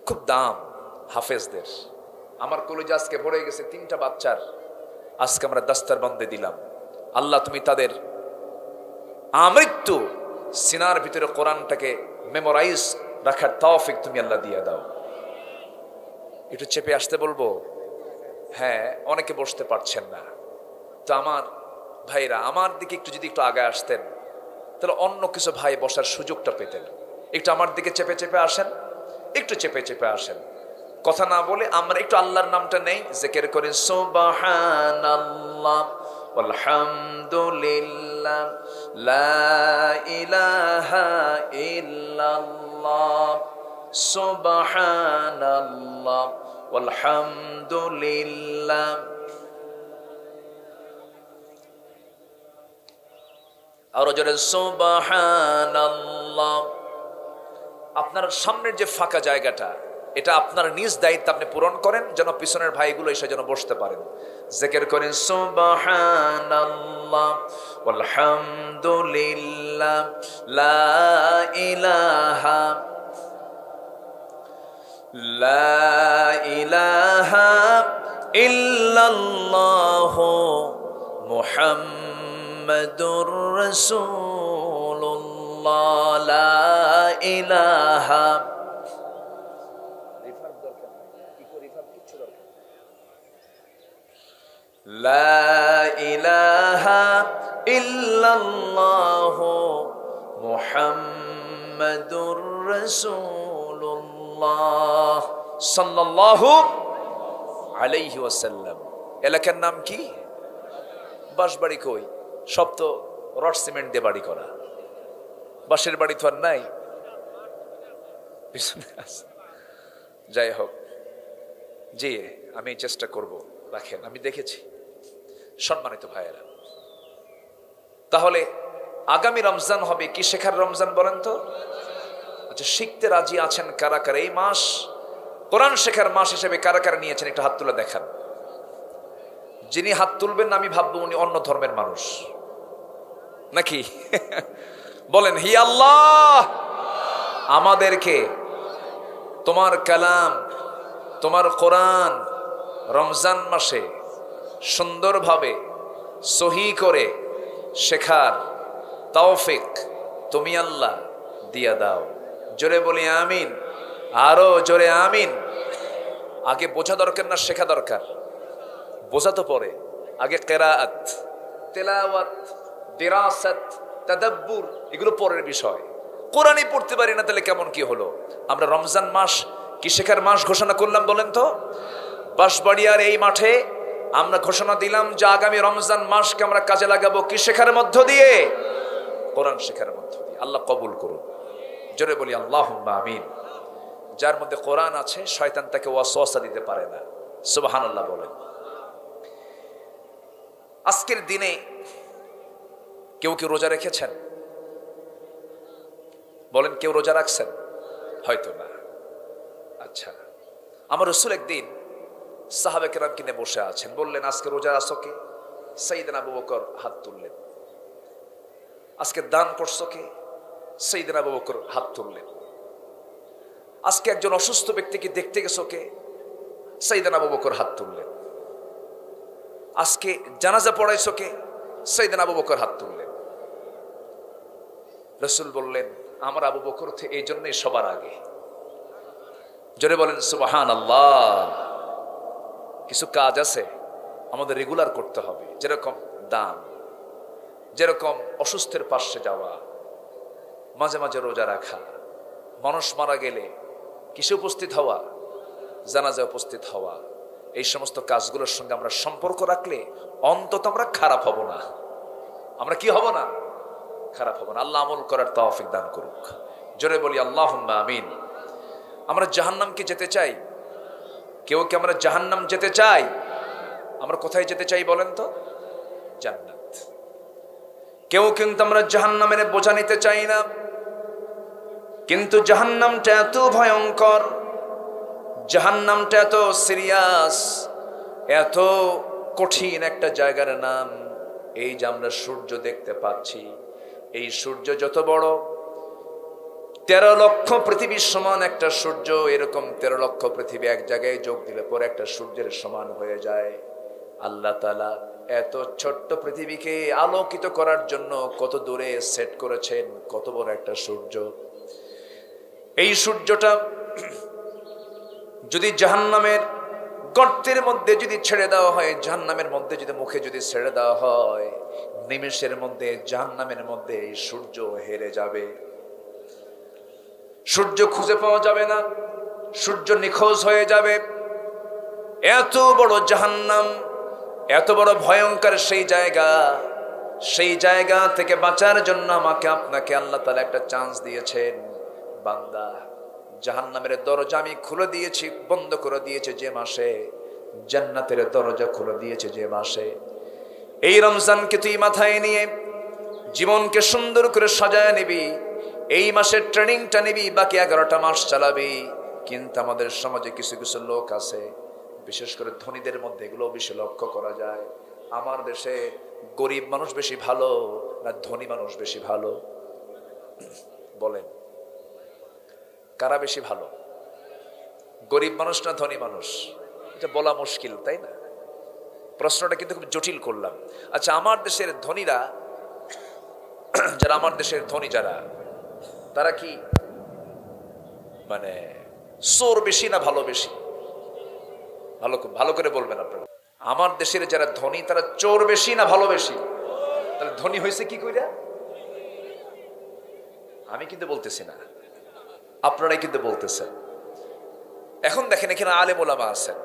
খুব দাম হাফেজদের। আমার কলেজে আজকে ভরে গেছে 3টা বাচ্চার, আজকে আমরা দাস্তারবন্দে দিলাম। আল্লাহ তুমি তাদের আমৃত্যু সিনার ভিতরে কোরআনটাকে মেমোরাইজ রাখার তৌফিক তুমি আল্লাহ দিয়ে দাও। একটু চেপে আসতে বলবো? হ্যাঁ, অনেকে বসতে পারছেন না। তো আমার ভাইরা আমার দিকে যদি একটু আগে আসতেন, তাহলে অন্য কিছু ভাই বসার সুযোগটা পেতেন। একটু আমার দিকে চেপে চেপে আসেন, একটু চেপে চেপে আসেন। কথা না বলে আমরা একটু আল্লাহর নামটা নেই, জিকির করি সুবহানাল্লাহ আলহামদুলিল্লাহ লা ইলাহা ইল্লাল্লাহ সুবহানাল্লাহ আলহামদুলিল্লাহ। আর জোরে সুবহানাল্লাহ। আপনার সামনের যে ফাঁকা জায়গাটা, এটা আপনার নিজ দায়িত্ব আপনি পূরণ করেন, যেন পিছনের ভাইগুলো এসে যেন বসতে পারেন। জিকির করেন সুবহানাল্লাহ আলহামদুলিল্লাহ লা ইলাহা ইল্লাল্লাহ মুহাম্মাদুর রাসূলুল্লাহ লা ইলাহা লা ইলাহা ইল্লাল্লাহ মুহাম্মাদুর রাসূলুল্লাহ সাল্লাল্লাহু আলাইহি ওয়াসাল্লাম। এলাকার নাম কি? বাঁশবাড়ি। কই? সব তো রড সিমেন্ট দিয়ে বাড়ি করা। বাঁশের বাড়ি তো আর নাই। যাই হোক, জি আমি চেষ্টা করব। রাখেন, আমি দেখেছি। সম্মানিত ভাইয়েরা, তাহলে আগামী রমজান হবে কি শেখার রমজান বলেন তো? আচ্ছা, শিখতে রাজি আছেন কারা কারা? এই মাস কোরআন শেখার মাস হিসেবে কারা কারা নিয়েছেন একটু হাত তুলে দেখান। যিনি হাত তুলবেন না আমি ভাববো উনি অন্য ধর্মের মানুষ নাকি। বলেন হি আল্লাহ, আমাদেরকে তোমার কালাম, তোমার কোরআন রমজান মাসে সুন্দরভাবে সহি করে শেখার তৌফিক তুমি আল্লাহ দিয়া দাও। জোরে বলি আমিন, আরো জোরে আমিন। আগে বোঝা দরকার না শেখা দরকার? বোঝা তো পরে, আগে কেরাআত, তেলাওয়াত, দিরাসাত, তাদাব্বুর এগুলো পরের বিষয়। কোরআনই পড়তে পারি না তাহলে কেমন কি হলো? আমরা রমজান মাস কি শেখার মাস ঘোষণা করলাম বলেন তো? বাঁশবাড়িয়ার এই মাঠে আমরা ঘোষণা দিলাম যে আগামী রমজান মাসকে আমরা কাজে লাগাবো কি শেখার মধ্য দিয়ে? কোরআন শেখার মধ্য দিয়ে। আল্লাহ কবুল করুন, জোরে বলি আল্লাহুম্মা আমিন। যার মধ্যে কোরআন আছে শয়তান তাকে ওয়াসওয়াসা দিতে পারে না। সুবহানাল্লাহ বলেন। আজকের দিনে কেউ কেউ রোজা রেখেছেন? বলেন, কেউ রোজা রাখছেন? হয়তো না। আচ্ছা, আমার রাসূল একদিন সাহাবা কেরাম কিনে বসে আছেন, বললেন আজকে রোজা আছো কে? সাইয়েদনা আবু বকর হাত তুললেন। আজকে দান করছো কে? সাইয়েদনা আবু বকর হাত তুললেন। আজকে একজন অসুস্থ ব্যক্তিকে দেখতে গেছো কে? সাইয়েদনা আবু বকর হাত তুললেন। আজকে জানাজা পড়াইছো কে? সাইয়েদনা আবু বকর হাত তুললেন। রাসূল বললেন আমার আবু বকর এই জন্যই সবার আগে। জোরে বলেন সুবহানাল্লাহ। কিছু কাজ আছে আমাদের রেগুলার করতে হবে, যেরকম দান, যেরকম অসুস্থের পাশে যাওয়া, মাঝে মাঝে রোজা রাখা, মানুষ মারা গেলে কিসে উপস্থিত হওয়া? জানাজায় উপস্থিত হওয়া। এই সমস্ত কাজগুলোর সঙ্গে আমরা সম্পর্ক রাখলে অন্তত আমরা খারাপ হব না। আমরা কি হব না? খারাপ হব না। আল্লাহ আমল করার তৌফিক দান করুক, জোরে বলি আল্লাহুম্মা আমিন। আমরা জাহান্নামকে যেতে চাই? কেউ কি আমরা জাহান্নাম যেতে চাই? আমরা কোথায় যেতে চাই বলেন তো? জান্নাত। কেউ কিন্তু আমরা জাহান্নামের বোঝা নিতে চাই না, কিন্তু জাহান্নামটা এত ভয়ঙ্কর, জাহান্নামটা এত সিরিয়াস, এত কঠিন একটা জায়গার নাম। এই যে আমরা সূর্য দেখতে পাচ্ছি, এই সূর্য যত বড়, 13 লক্ষ পৃথিবীর সমান একটা সূর্য। এরকম 13 লক্ষ পৃথিবী এক জায়গায় যোগ দিলে পরে একটা সূর্যের সমান হয়ে যায়। আল্লাহ তাআলা এত ছোট্ট পৃথিবীকে আলোকিত করার জন্য কত দূরে সেট করেছেন, কত বড় একটা সূর্য। এই সূর্যটা যদি জাহান্নামের গর্তের মধ্যে যদি ছেড়ে দেওয়া হয়, জাহান্নামের মধ্যে যদি মুখে যদি ছেড়ে দেওয়া হয়, নিমেষের মধ্যে জাহান্নামের মধ্যে এই সূর্য হেরে যাবে। সূর্য খুঁজে পাওয়া যাবে না, সূর্য নিখোঁজ হয়ে যাবে। এত বড় জাহান্নাম, এত বড় ভয়ঙ্কর সেই জায়গা থেকে বাঁচার জন্য আমাকে আপনাকে আল্লাহ তাআলা একটা চান্স দিয়েছেন। বান্দা, জাহান্নামের দরজা আমি খুলে দিয়েছি, বন্ধ করে দিয়েছে যে মাসে, জান্নাতের দরজা খুলে দিয়েছে যে মাসে। এই রমজানকে তুই মাথায় নিয়ে জীবনকে সুন্দর করে সাজায় নিবি, এই মাসের ট্রেনিংটা নিবি, বাকি 11টা মাস চালাবি। কিন্তু আমাদের সমাজে কিছু কিছু লোক আছে, বিশেষ করে ধনীদের মধ্যে এগুলো বেশি লক্ষ্য করা যায়। আমার দেশে গরিব মানুষ বেশি ভালো না ধনী মানুষ বেশি ভালো? বলেন, কারা বেশি ভালো? গরিব মানুষ না ধনী মানুষ? এটা বলা মুশকিল, তাই না? প্রশ্নটা কিন্তু খুব জটিল করলাম। আচ্ছা, আমার দেশের ধনীরা, যারা আমার দেশের ধনী যারা, তারা কি মানে চোর বেশি না ভালো বেশি? ভালো করে বলবেন আপনারা। আমার দেশের যারা ধনী তারা চোর বেশি না ভালো বেশি? তাহলে ধনী হয়েছে কি কইরা? আমি কিন্তু বলতেছি না, আপনারাই কিন্তু বলতেছেন। এখন দেখেন এখানে আলেম ওলামা আছেন,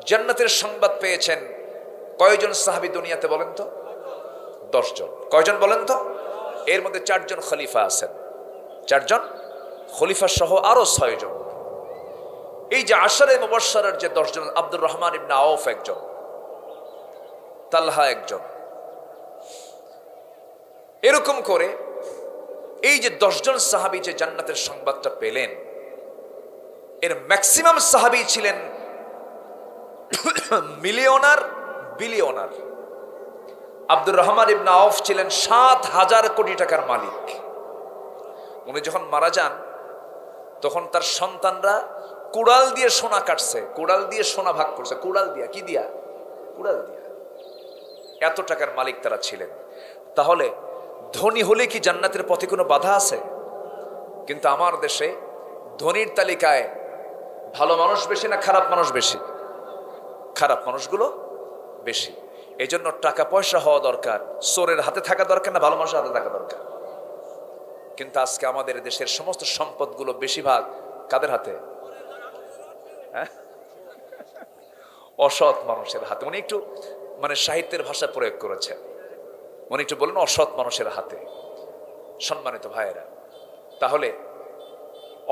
জান্নাতের সংবাদ পেয়েছেন কয়জন সাহাবী দুনিয়াতে বলেন তো? 10 জন। কয়জন বলেন তো? এর মধ্যে 4 জন খলিফা আছেন, 4 জন খলিফা সহ আরো 6 জন। এই যে আশারে মুবাশশারার যে 10 জন, আব্দুর রহমান ইবনে আউফ একজন, তালহা একজন, এরকম করে এই যে 10 জন সাহাবী যে জান্নাতের সংবাদটা পেলেন, এর ম্যাক্সিমাম সাহাবী ছিলেন মিলিয়নার, বিলিয়নার। আব্দুর রহমান ইবনে আউফ ছিলেন 7,000 কোটি টাকার মালিক। উনি যখন মারা যান তখন তার সন্তানরা কুড়াল দিয়ে সোনা কাটছে, কুড়াল দিয়ে সোনা ভাগ করছে। কুড়াল দিয়া, কি দিয়া? কুড়াল দিয়া। এত টাকার মালিক তারা ছিলেন। তাহলে ধনী হলে কি জান্নাতের পথে কোনো বাধা আছে? কিন্তু আমার দেশে ধনীর তালিকায় ভালো মানুষ বেশি না খারাপ মানুষ বেশি? খারাপ মানুষগুলো বেশি। এই জন্য টাকা পয়সা হওয়া দরকার, চোরের হাতে থাকা দরকার না ভালো মানুষের হাতে থাকা দরকার। কিন্তু আজকে আমাদের দেশের সমস্ত সম্পদগুলো বেশিরভাগ কাদের হাতে? হ্যাঁ, অসৎ মানুষের হাতে। উনি একটু সাহিত্যের ভাষা প্রয়োগ করেছেন, উনি একটু বলেন অসৎ মানুষের হাতে। সম্মানিত ভাইয়েরা, তাহলে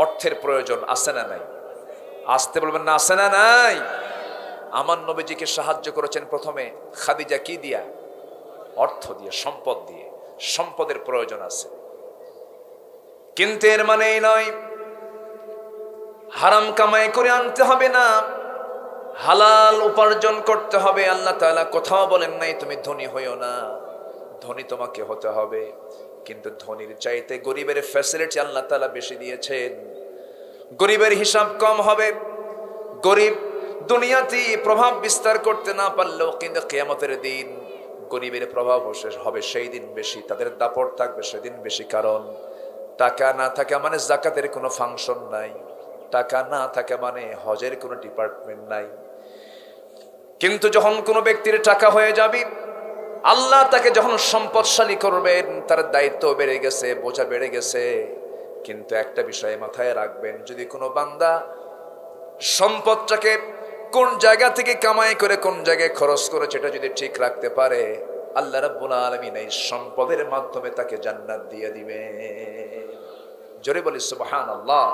অর্থের প্রয়োজন আছে না নাই? আসতে বলবেন না, আছে না নাই? আমার নবীজিকে সাহায্য করেছেন প্রথমে খাদিজা কি দিয়া? অর্থ দিয়ে, সম্পদ দিয়ে। সম্পদের প্রয়োজন আছে, কিন্তু এর মানে এই নয় হারাম কামাই করে আনতে হবে না, হালাল উপার্জন করতে হবে। আল্লাহ তাআলা কোথাও বলেন নাই তুমি ধনী হইও না, ধনী তোমাকে হতে হবে, কিন্তু ধনীর চাইতে গরিবের ফ্যাসিলিটি আল্লাহ তাআলা বেশি দিয়েছেন। গরিবের হিসাব কম হবে, গরিব দুনিয়াতে প্রভাব বিস্তার করতে না পারলেও কিন্তু কিয়ামতের দিন গরিবের প্রভাব হবে সেই দিন বেশি, তাদের দাপট থাকবে সেদিন বেশি। কারণ টাকা না থাকা মানে যাকাতের কোনো ফাংশন নাই, টাকা না থাকা মানে হজের কোনো ডিপার্টমেন্ট নাই। কিন্তু যখন কোনো ব্যক্তির টাকা হয়ে যাবে, আল্লাহ তাকে যখন সম্পদশালী করবেন, তার দায়িত্ব বেড়ে গেছে, বোঝা বেড়ে গেছে। কিন্তু একটা বিষয় মাথায় রাখবেন, যদি কোনো বান্দা সম্পদটাকে কোন জায়গা থেকে কামাই করে কোন জায়গায় খরচ করেছে এটা যদি ঠিক রাখতে পারে, আল্লাহ রাব্বুল আলামিন এই সম্পদের মাধ্যমে তাকে জান্নাত দিয়ে দিবে। জোরে বলি সুবহানাল্লাহ।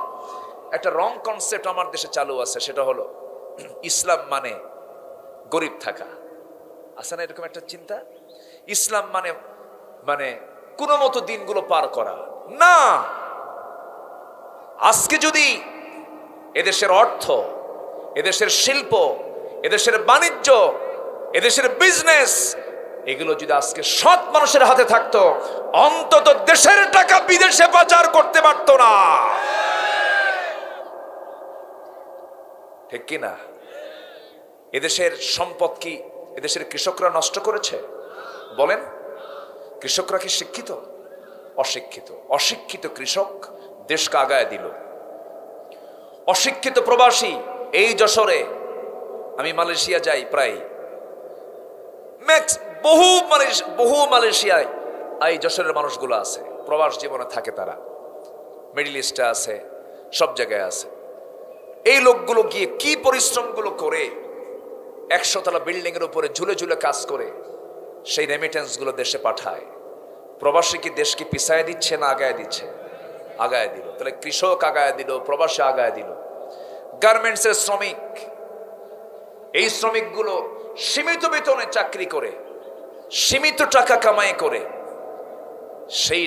একটা রং কনসেপ্ট আমার দেশে চালু আছে, সেটা হলো ইসলাম মানে গরিব থাকা। আছে না এরকম একটা চিন্তা? ইসলাম মানে কোনো মতো দিনগুলো পার করা না। আজকে যদি এদেশের অর্থ, এদেশের শিল্প, এদেশের বাণিজ্য, এদেশের বিজনেস, এগুলো যদি আজকে সৎ মানুষের হাতে থাকতো, অন্তত দেশের টাকা বিদেশে পাচার করতে পারতো না। ঠিক কিনা? এদেশের সম্পদ কি এদেশের কৃষকরা নষ্ট করেছে? বলেন, কৃষকরা কি শিক্ষিত? অশিক্ষিত। অশিক্ষিত কৃষক দেশকে আগায় দিল। অশিক্ষিত প্রবাসী, এই যশোরে আমি মালয়েশিয়া যাই, প্রায় বহু মালয়েশিয়ায় এই যশোরের মানুষগুলো আছে, প্রবাস জীবনে থাকে, তারা মিডল ইস্টে আছে, সব জায়গায় আছে। এই লোকগুলো গিয়ে কি পরিশ্রমগুলো করে 100 তলা বিল্ডিং এর উপরে ঝুলে ঝুলে কাজ করে সেই রেমিটেন্স গুলো দেশে পাঠায়। প্রবাসী কি দেশকে পিছায় দিচ্ছে না আগায় দিচ্ছে? আগায় দিল। তাহলে কৃষক আগায় দিল, প্রবাসী আগায় দিল। গার্মেন্টসের শ্রমিক, এই শ্রমিকগুলো সীমিত বেতনে চাকরি করে, সীমিত টাকা কামাই করে, সেই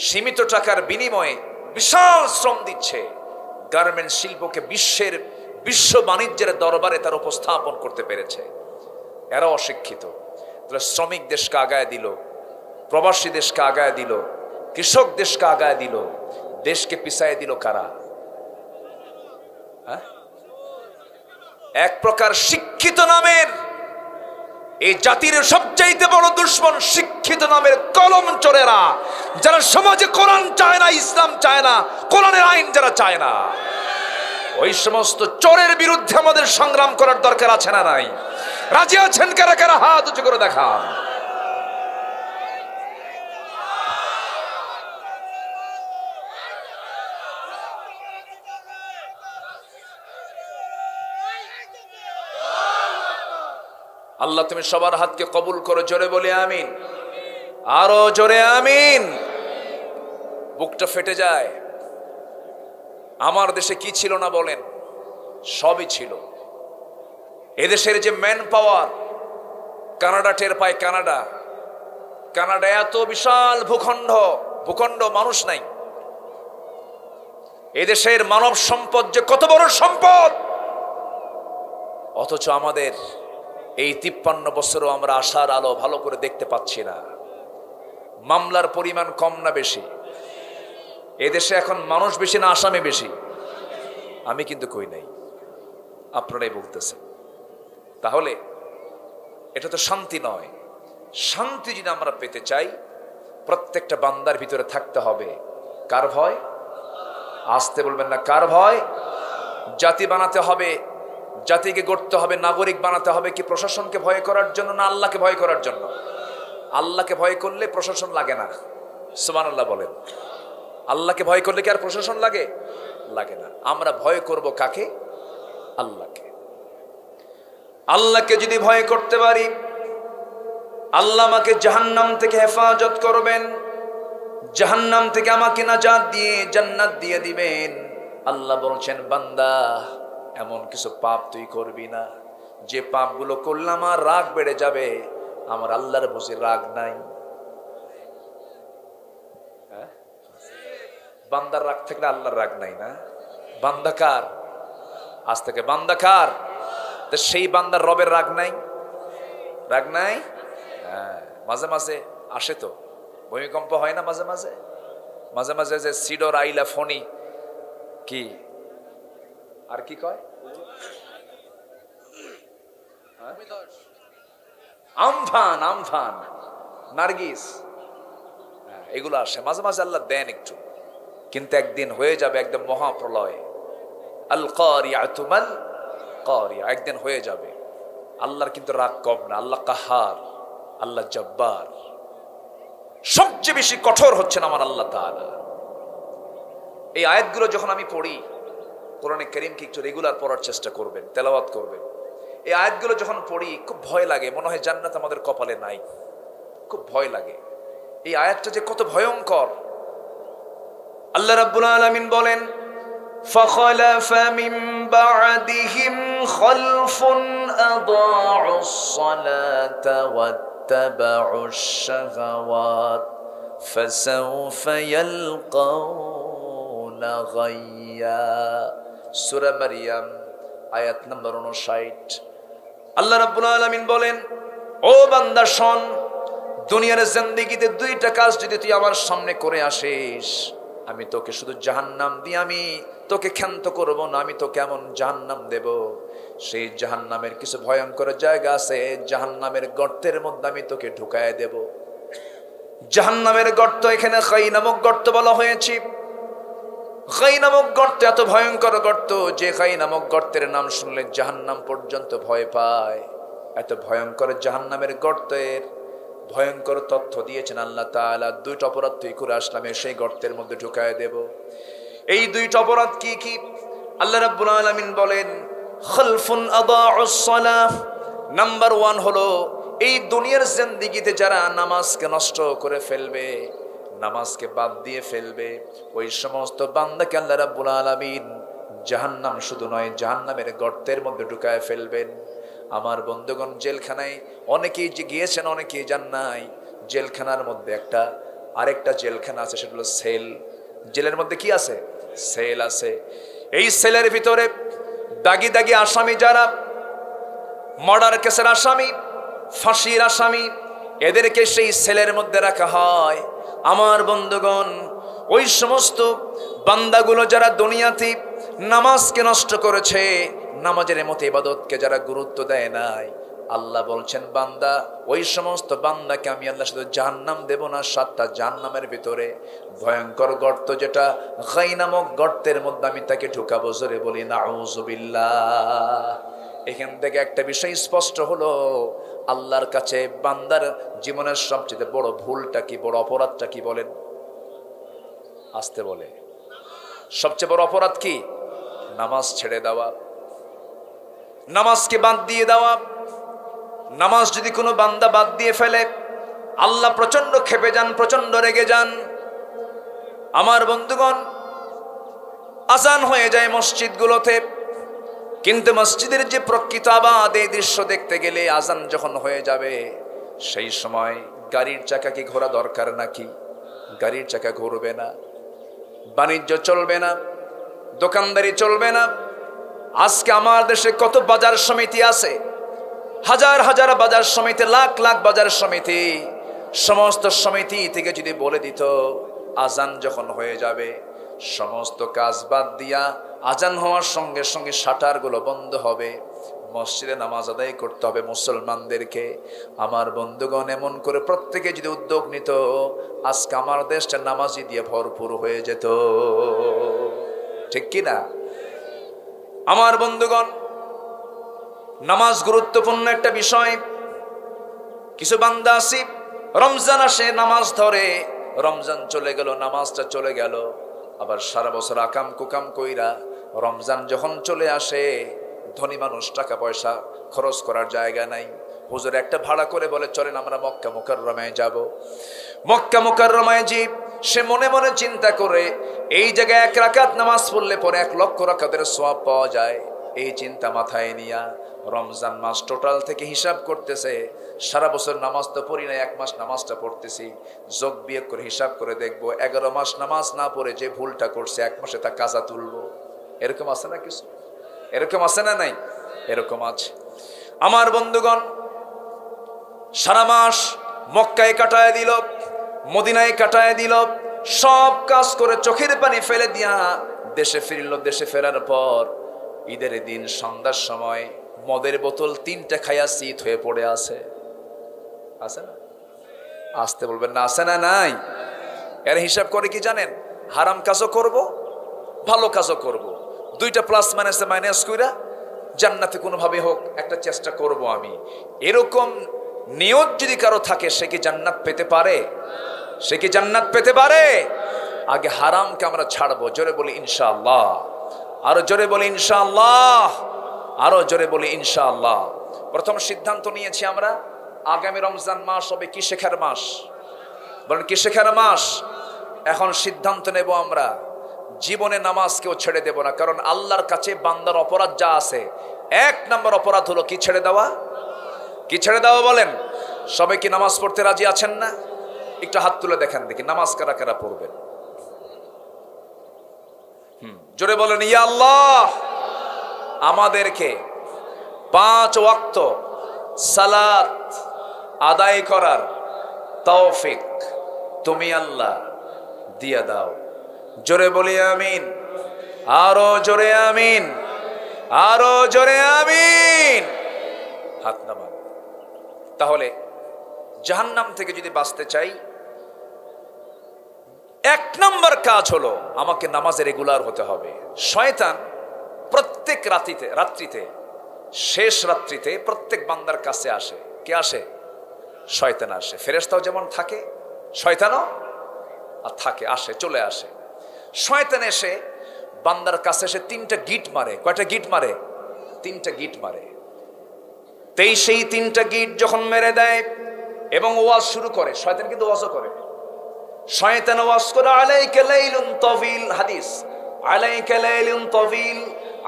সীমিত টাকার বিনিময়ে বিশাল শ্রম দিচ্ছে। গার্মেন্টস শিল্পকে বিশ্ব বাণিজ্যের দরবারে তার উপস্থাপন করতে পেরেছে। এরা অশিক্ষিত। তাহলে শ্রমিক দেশকে আগায় দিল, প্রবাসী দেশকে আগায় দিল, কৃষক দেশকে আগায় দিল, দেশকে পিছায় দিল কারা? এক প্রকার শিক্ষিত নামের, এই জাতির সবচাইতে বড় দুশ্মন শিক্ষিত নামের কলম চোরেরা, যারা সমাজে কোরআন চায় না, ইসলাম চায় না, কোরআনের আইন যারা চায় না, ওই সমস্ত চোরের বিরুদ্ধে আমাদের সংগ্রাম করার দরকার আছে না নাই? রাজি আছেন কারা কারা? হাত উঁচু করে দেখান। আল্লাহ তুমি সবার হাতকে কবুল করো, জোরে বলে আমিন। আরো জোরে আমিন। বুকটা ফেটে যায়। আমার দেশে কি ছিল না বলেন? সবই ছিল। এদেশের যে ম্যান পাওয়ার, কানাডা টের পায়। কানাডা এত বিশাল ভূখণ্ড, মানুষ নাই। এদেশের মানব সম্পদ যে কত বড় সম্পদ, অথচ আমাদের এই 53 বছরও আমরা আশার আলো ভালো করে দেখতে পাচ্ছি না। মামলার পরিমাণ কম না বেশি? এদেশে এখন মানুষ বেশি না আসামি বেশি? আমি কিন্তু কই নাই, আপনারাই বলতেছেন। তাহলে এটা তো শান্তি নয়। শান্তি যদি আমরা পেতে চাই, প্রত্যেকটা বান্দার ভিতরে থাকতে হবে কার ভয়? আসতে বলবেন না, কার ভয়? জাতি বানাতে হবে জাতিকে গড়তে হবে, নাগরিক বানাতে হবে কি প্রশাসনকে ভয় করার জন্য না আল্লাহকে ভয় করার জন্য? আল্লাহকে ভয় করলে প্রশাসন লাগে না। সুবহানাল্লাহ বলেন। আল্লাহকে ভয় করলে কি আর প্রশাসন লাগে? লাগে না। আমরা ভয় করব কাকে? আল্লাহকে। আল্লাহকে যদি ভয় করতে পারি, আল্লাহ আমাকে জাহান্নাম থেকে হেফাজত করবেন, জাহান্নাম থেকে আমাকে নাজাত দিয়ে জান্নাত দিয়ে দিবেন। আল্লাহ বলছেন, বান্দা এমন কিছু পাপ তুই করবি না যে পাপগুলো করলে আমার রাগ বেড়ে যাবে। আমার আল্লাহর বুঝি রাগ নাই? বান্দার রাগ থাকলে আল্লাহর রাগ নাই না? বান্দা কার? আজ থেকে বান্দা কার? তো সেই বান্দার রবের রাগ নাই? রাগ নাই? হ্যাঁ, মাঝে মাঝে আসে তো, ভূমিকম্প হয় না মাঝে মাঝে? মাঝে মাঝে যে সিডর আইলা ফনি কি আর কি কয়, আমফান, আমফান, নার্গিস, এগুলো আসে মাঝে মাঝে। আল্লাহ দেন একটু, কিন্তু একদিন হয়ে যাবে একদম মহাপ্রলয়। আল কারিয়াতু মাল কারিয়া, একদিন হয়ে যাবে। আল্লাহর কিন্তু রাগ কম না। আল্লাহ কাহার, আল্লাহ জব্বার। সবচেয়ে বেশি কঠোর হচ্ছেন আমার আল্লাহ তাআলা। এই আয়াতগুলো যখন আমি পড়ি, কোরআনে কারীমকে একটু রেগুলার পড়ার চেষ্টা করবেন, তেলাওয়াত করবেন। এই আয়াতগুলো যখন পড়ি খুব ভয় লাগে, মনে হয় জান্নাত আমাদের কপালে নাই। খুব ভয় লাগে। এই আয়াতটা যে কত ভয়ঙ্কর। আল্লাহ রাব্বুল আলামিন বলেন, فخلف من بعدهم خلف أضاعوا الصلاة واتبعوا الشهوات فسوف يلقون غيا। সূরা মারইয়াম আয়াত নম্বর 59। আল্লাহ রাব্বুল আলামিন বলেন, ও বান্দা শোন, দুনিয়ার জিন্দেগিতে দুইটা কাজ যদি তুই আমার সামনে করে আসিস, আমি তোকে শুধু জাহান্নাম দিয়ে আমি তোকে ক্ষান্ত করব না। আমি তোকে এমন জাহান্নাম দেব, সেই জাহান্নামের কিছু ভয়ঙ্কর জায়গা আছে, জাহান্নামের গর্তের মধ্যে আমি তোকে ঢুকায় দেব। জাহান্নামের গর্ত, এখানে খাই নামক গর্ত বলা হয়েছে। খাই নামক গর্ত এত ভয়ঙ্কর গর্ত যে খাই নামক গর্তের নাম শুনলে জাহান্নাম পর্যন্ত ভয় পায়। এত ভয়ঙ্কর জাহান্নামের গর্তের ভয়ঙ্কর তথ্য দিয়েছেন আল্লাহ তাআলা। দুইটা অপরাধ তুই করে আসলাম, সেই গর্তের মধ্যে ঢুকায় দেব। এই দুইটা অপরাধ কি কি? আল্লাহ রাব্বুল আলামিন বলেন, খালফুন আদাউস সালাহ। নাম্বার 1 হলো এই দুনিয়ার জিন্দেগিতে যারা নামাজকে নষ্ট করে ফেলবে, নামাজকে বাদ দিয়ে ফেলবে, ওই সমস্ত বান্দাকে আল্লাহ রাব্বুল আলামিন জাহান্নাম শুধু নয়, জাহান্নামের গর্তের মধ্যে ঢুকায় ফেলবেন। আমার বন্ধুগণ, জেলখানায় অনেকেই যে গিয়েছেন, অনেকেই যান নাই। জেলখানার মধ্যে আরেকটা জেলখানা আছে, সেটা হলো সেল। জেলের মধ্যে কি আছে? সেল আছে। এই সেলের ভিতরে দাগি দাগি আসামি, যারা মার্ডার কেসের আসামি, ফাঁসির আসামি, এদেরকে সেই সেলের মধ্যে রাখা হয়। আমার বন্ধুগণ, ওই সমস্ত বান্দাগুলো যারা দুনিয়াতে নামাজকে নষ্ট করেছে, নামাজের মতো ইবাদতকে যারা গুরুত্ব দেয় নাই, আল্লাহ বলছেন, বান্দা ওই সমস্ত বান্দাকে আমি আল্লাহ শুধু জাহান্নাম দেব না, 7টা জাহান্নামের ভিতরে ভয়ঙ্কর গর্ত, যেটা গাই নামক গর্তের মধ্যে আমি তাকে ঢুকাবো। জোরে বলি নাউযুবিল্লাহ। এখান থেকে একটা বিষয় স্পষ্ট হলো, আল্লাহর কাছে বান্দার জীবনের সবচেয়ে বড় ভুলটা কি, বড় অপরাধটা কি বলেন? আসতে বলে, সবচেয়ে বড় অপরাধ কি? নামাজ ছেড়ে দেওয়া, নামাজকে বাদ দিয়ে দেওয়া। নামাজ যদি কোনো বান্দা বাদ দিয়ে ফেলে, আল্লাহ প্রচন্ড ক্ষেপে যান, প্রচন্ড রেগে যান। আমার বন্ধুগণ, আজান হয়ে যায় মসজিদগুলোতে, কিন্তু মসজিদের যে প্রকৃত আবাদ, এই দৃশ্য দেখতে গেলে আজান যখন হয়ে যাবে, সেই সময় গাড়ির চাকা কি ঘোরা দরকার নাকি? গাড়ির চাকা ঘুরবে না, বাণিজ্য চলবে না, দোকানদারি চলবে না। আজকে আমার দেশে কত বাজার সমিতি আছে, হাজার হাজার বাজার সমিতি, লাখ লাখ বাজার সমিতি। সমস্ত সমিতি থেকে যদি বলে দিত, আজান যখন হয়ে যাবে সমস্ত কাজ বাদ দিয়া আজান হওয়ার সঙ্গে সঙ্গে শাটারগুলো বন্ধ হবে, মসজিদে নামাজ আদায় করতে হবে মুসলমানদেরকে। আমার বন্ধুগণ, এমন করে প্রত্যেকে যদি উদ্যোগ নিত, আজকে আমার দেশটা নামাজি দিয়ে ভরপুর হয়ে যেত। ঠিক কি না? আমার বন্ধুগণ, নামাজ গুরুত্বপূর্ণ একটা বিষয়। কিছু বান্দা আছে রমজান আসে নামাজ ধরে, রমজান চলে গেল নামাজটা চলে গেল, আবার সারা বছর আকাম কুকাম কইরা রমজান যখন চলে আসে ধনী মানুষ টাকা পয়সা খরচ করার জায়গা নাই, হুজুর একটা ভাড়া করে বলে চলেন আমরা মক্কা মুকাররমায় যাব। মক্কা মুকাররমায় জি সে মনে মনে চিন্তা করে এই জায়গায় 1 রাকাত নামাজ পড়লে পরে 1 লক্ষ রাকাতের সওয়াব পাওয়া যায়। এই চিন্তা মাথায় নিয়া রমজান মাস টোটাল থেকে হিসাব করতেছে, সারা বছর নামাজ তো পড়ি না, 1 মাস নামাজটা পড়তেছি, যোগ বিয়োগ করে হিসাব করে দেখবো 11 মাস নামাজ না পড়ে যে ভুলটা করছে 1 মাসে তা কাজা তুলবো। এরকম আছে না কিছু? এরকম আছে না নাই? এরকম আছে। আমার বন্ধুগণ সারা মাস মক্কায় কাটায় দিল, মদিনায় কাটায় দিল, সব কাজ করে চোখের পানি ফেলে দিয়া দেশে ফিরল। দেশে ফেরার পর ঈদের দিন সন্ধ্যার সময় মদের বোতল 3টা খাইয়া শীত হয়ে পড়ে আছে। আছে না? আসতে বলবেন না, আছে না নাই? এর হিসাব করে কি জানেন? হারাম কাজও করব, ভালো কাজও করব, 2টা প্লাস মাইনাস কইরা জান্নাতে কোনোভাবে হোক একটা চেষ্টা করব আমি। এরকম নিয়ত যদি কারো থাকে সে কি জান্নাত পেতে পারে? সে কি জান্নাত পেতে পারে? আগে হারামকে আমরা ছাড়বো। জোরে বলি ইনশাআল্লাহ, আরো জোরে বলি ইনশাআল্লাহ, আরো জোরে বলি ইনশাআল্লাহ। প্রথম সিদ্ধান্ত নিয়েছি আমরা আগামী রমজান মাস হবে কি শেখার মাস? বলেন কি শেখার মাস? এখন সিদ্ধান্ত নেব আমরা জীবনে নামাজ কেউ ছেড়ে দেব না। কারণ আল্লাহর কাছে বান্দার অপরাধ যা আছে 1 নম্বর অপরাধ হলো কি ছেড়ে দেওয়া। কি ছেড়ে দেওয়া বলেন? সবাই কি নামাজ পড়তে রাজি আছেন না? একটু হাত তুলে দেখেন দেখি নামাজ কারা কারা পড়বেন। জোরে বলেন ইয়া আল্লাহ, আমাদেরকে 5 ওয়াক্ত সালাত আদায় করার তৌফিক তুমি আল্লাহ দিয়া দাও। জোরে বলি আমিন, আরো জোরে আমিন, আরো জোরে আমিন। হাত নামান। তাহলে জাহান্নাম থেকে যদি বাঁচতে চাই 1 নম্বর কাজ হলো আমাকে নামাজে রেগুলার হতে হবে। শয়তান প্রত্যেক রাত্রিতে শেষ রাত্রিতে প্রত্যেক বান্দার কাছে আসে। কে আসে? শয়তান আসে। ফেরেশতাও যেমন থাকে শয়তানও আর থাকে, আসে, চলে আসে। শয়তান এসে বান্দার কাছে এসে 3টা গিট মারে। কয়টা গিট মারে? 3টা গিট মারে। সেই 3টা গিট যখন মেরে দেয় এবং ওয়াজ শুরু করে, শয়তান কিন্তু ওয়াজও করে। শয়তান ওয়াজ করে আলাইকা লাইলুন তাওয়িল, হাদিস, আলাইকা লাইলুন তাওয়িল,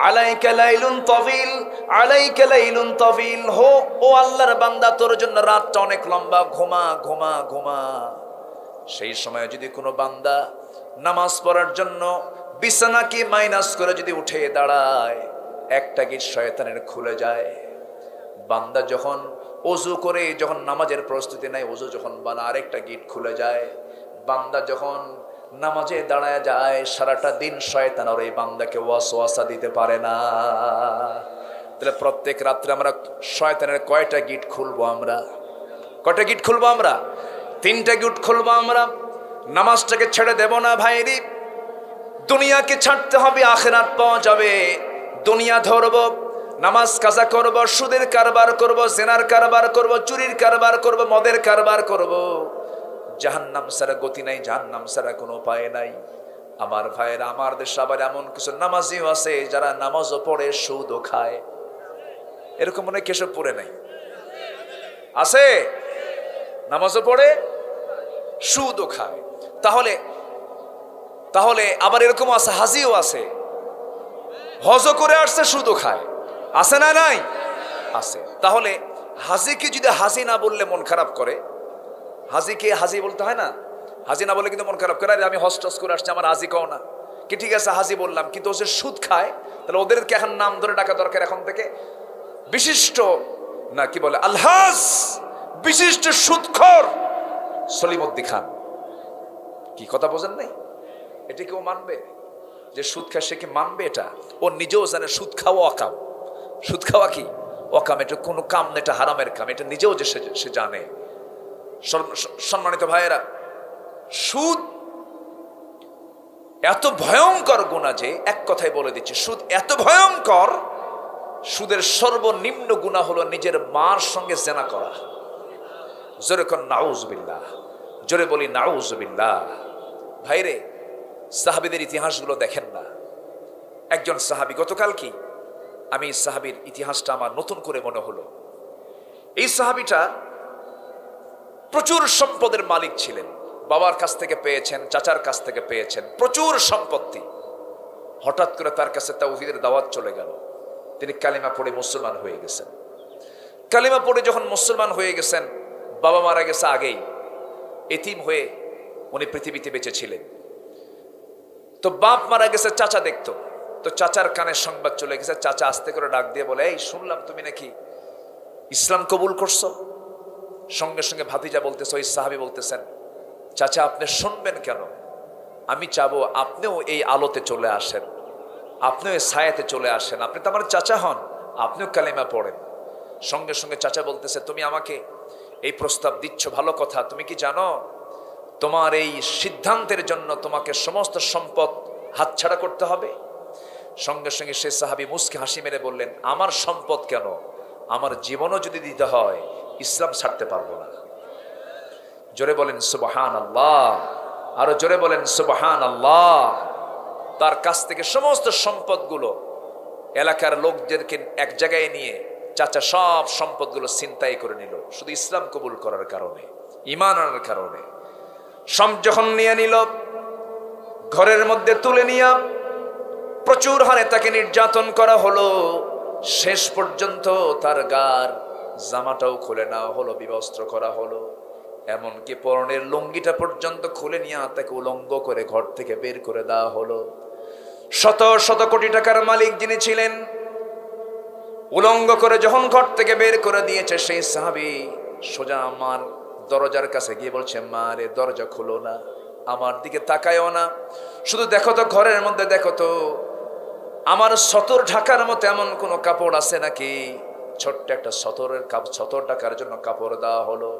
আলাইকা লাইলুন তাওয়িল, আলাইকা লাইলুন তাওয়িল। হো ও আল্লাহর বান্দা তোর জন্য রাতটা অনেক লম্বা, ঘুমা ঘুমা ঘুমা। সেই সময় যদি কোনো বান্দা নামাজ পড়ার জন্য বিছানাকে মাইনাস করে যদি উঠে দাঁড়ায়, একটা গিট শয়তানের খুলে যায়। বান্দা যখন ওযু করে, যখন নামাজের প্রস্তুতি নেয়, ওযু যখন বানা, আরেকটা গিট খুলে যায়। বান্দা যখন নামাজে দাঁড়ায় যায়, সারাটা দিন শয়তান আর এই বান্দাকে ওয়াসওয়াসা দিতে পারে না। তাহলে প্রত্যেক রাত্রে আমরা শয়তানের কয়টা গিট খুলবো? আমরা কয়টা গিট খুলবো? আমরা 3টা গিট খুলবো। আমরা নামাজটাকে ছেড়ে দেব না ভাইরি। দুনিয়াকে ছাড়তে হবে, আখিরাত পাওয়া যাবে। দুনিয়া ধরব, নামাজ কাজা করব, সুদের কারবার করব, জেনার কারবার করব, চুরির কারবার করব, মদের কারবার করব। জাহান্নাম ছাড়া গতি নাই, জাহান্নাম ছাড়া কোনো উপায় নাই। আমার ভাইয়েরা, আমার দেশে আবার এমন কিছু নামাজিও আছে যারা নামাজও পড়ে সুদও খায়। এরকম মনে কেশব পড়ে নাই? আছে? নামাজও পড়ে সুদও খায়। তাহলে আবার এরকম আছে হাজিও আছে, হজও করে আসছে সুদও খায়। আছে না নাই? আছে। তাহলে হাজিকে যদি হাজি না বললে মন খারাপ করে, হাজিকে হাজি বলতে হয় না? হাজি না বললে কিন্তু মন খারাপ করে, আমি হজ টস করে আসছি, আমার হাজি কও না কি? ঠিক আছে হাজি বললাম, কিন্তু ও যে সুদ খায়, তাহলে ওদেরকে এখন নাম ধরে ডাকা দরকার। এখন থেকে বিশিষ্ট না কি বলে আলহাজ, বিশিষ্ট সুদখোর সলিমউদ্দিন খান। কি কথা বোঝেন নাই? এটা কেউ মানবে যে সুদ খায়? সে কি মানবে এটা? ও নিজেও জানে সুদ খাওয়া অকাম। সুদ খাওয়া কি অকাম? এটা কোনো কাম না, এটা হারামের কাম। এটা নিজেও যে সে জানে। সম্মানিত ভাইয়েরা, সুদ এত ভয়ঙ্কর গুনাহ যে, এক কথায় বলে দিচ্ছি, সুদ এত ভয়ঙ্কর সুদের সর্বনিম্ন গুনাহ হলো নিজের মার সঙ্গে জেনা করা। জোরে কর নাউজুবিল্লাহ, জোরে বলি নাউজুবিল্লাহ। ভাইরে, সাহাবীদের ইতিহাসগুলো দেখেন না। একজন সাহাবী, গতকাল কি আমি সাহাবীর ইতিহাসটা আমার নতুন করে মনে হলো। এই সাহাবীটা প্রচুর সম্পদের মালিক ছিলেন, বাবার কাছ থেকে পেয়েছেন, চাচার কাছ থেকে পেয়েছেন, প্রচুর সম্পত্তি। হঠাৎ করে তার কাছে তাওহীদের দাওয়াত চলে গেল, তিনি কালিমা পড়ে মুসলমান হয়ে গেছেন। কালিমা পড়ে যখন মুসলমান হয়ে গেছেন, বাবা মারা গেছে আগেই, এতিম হয়ে উনি পৃথিবীতে বেঁচে ছিলেন। তো বাপ মারা গেছে, চাচা দেখতো, তো চাচার কানে সংবাদ চলে গেছে। চাচা আস্তে করে ডাক দিয়ে বলে, এই শুনলাম তুমি নাকি ইসলাম কবুল করছো। সঙ্গে সঙ্গে ভাতিজা বলতেছে, ওই সাহাবী বলতেছেন, চাচা আপনি শুনবেন কেন, আমি চাবো আপনিও এই আলোতে চলে আসেন, আপনিও এই ছায়াতে চলে আসেন, আপনি তো আমার চাচা হন, আপনিও কালিমা পড়েন। সঙ্গে সঙ্গে চাচা বলতেছে, তুমি আমাকে এই প্রস্তাব দিচ্ছ, ভালো কথা, তুমি কি জানো তোমার এই সিদ্ধান্তের জন্য তোমাকে সমস্ত সম্পদ হাতছাড়া করতে হবে। সঙ্গে সঙ্গে সে সাহাবী মুস্কি হাসি মেরে বললেন, আমার সম্পদ কেন, আমার জীবনও যদি দিতে হয় ইসলাম ছাড়তে পারবো না। জোরে বলেন সুবহানাল্লাহ, আরো জোরে বলেন সুবহানাল্লাহ। তার কাছ থেকে সমস্ত সম্পদগুলো, এলাকার লোকদেরকে এক জায়গায় নিয়ে চাচা সব সম্পদগুলো ছিনতাই করে নিল, শুধু ইসলাম কবুল করার কারণে, ঈমান আনার কারণে। সব যখন নিয়ে নিল, ঘরের মধ্যে তুলে নিয়ে প্রচুর হারে তাকে নির্যাতন করা হলো। শেষ পর্যন্ত তার গার জামাটাও খুলে নেওয়া হলো, বিবস্ত্র করা হলো, এমনকি পরনের লুঙ্গিটা পর্যন্ত খুলে নিয়ে তাকে উলঙ্গ করে ঘর থেকে বের করে দেওয়া হলো। শত শত কোটি টাকার মালিক যিনি ছিলেন, উলঙ্গ করে যখন ঘর থেকে বের করে দিয়েছে, সেই সাহাবী সোজা আমার দরজার কাছে গিয়ে বলছে, মা রে দরজা খুলো না, আমার দিকে তাকায়ও না, শুধু দেখো তো ঘরের মধ্যে, দেখো তো আমার সতর ঢাকার মতো এমন কোনো কাপড় আছে নাকি। ছোট্ট একটা সতর ঢাকার জন্য কাপড় দেওয়া হলো।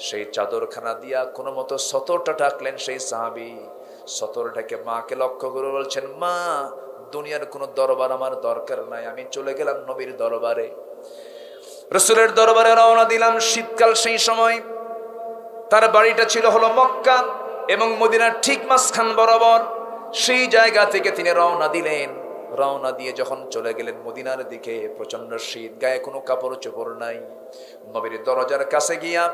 সেই চাদরখানা দিয়া কোনো মতো সতরটা ঢাকলেন সেই সাহাবী। সতর ঢাকে মাকে লক্ষ্য করে বলছেন, মা দুনিয়ার কোনো দরবার আমার দরকার নাই, আমি চলে গেলাম নবীর দরবারে, রাসূলের দরবারে রওনা দিলাম। শীতকাল সেই সময়, তার বাড়িটা ছিল হলো মক্কা এবং মদিনার ঠিক মাঝখান বরাবর। সেই জায়গা থেকে তিনি রওনা দিলেন। রওনা দিয়ে যখন চলে গেলেন মদিনার দিকে, প্রচন্ড শীত, গায়ে কোনো কাপড় চোপড় নাই। নবীর দরজার কাছে গিয়া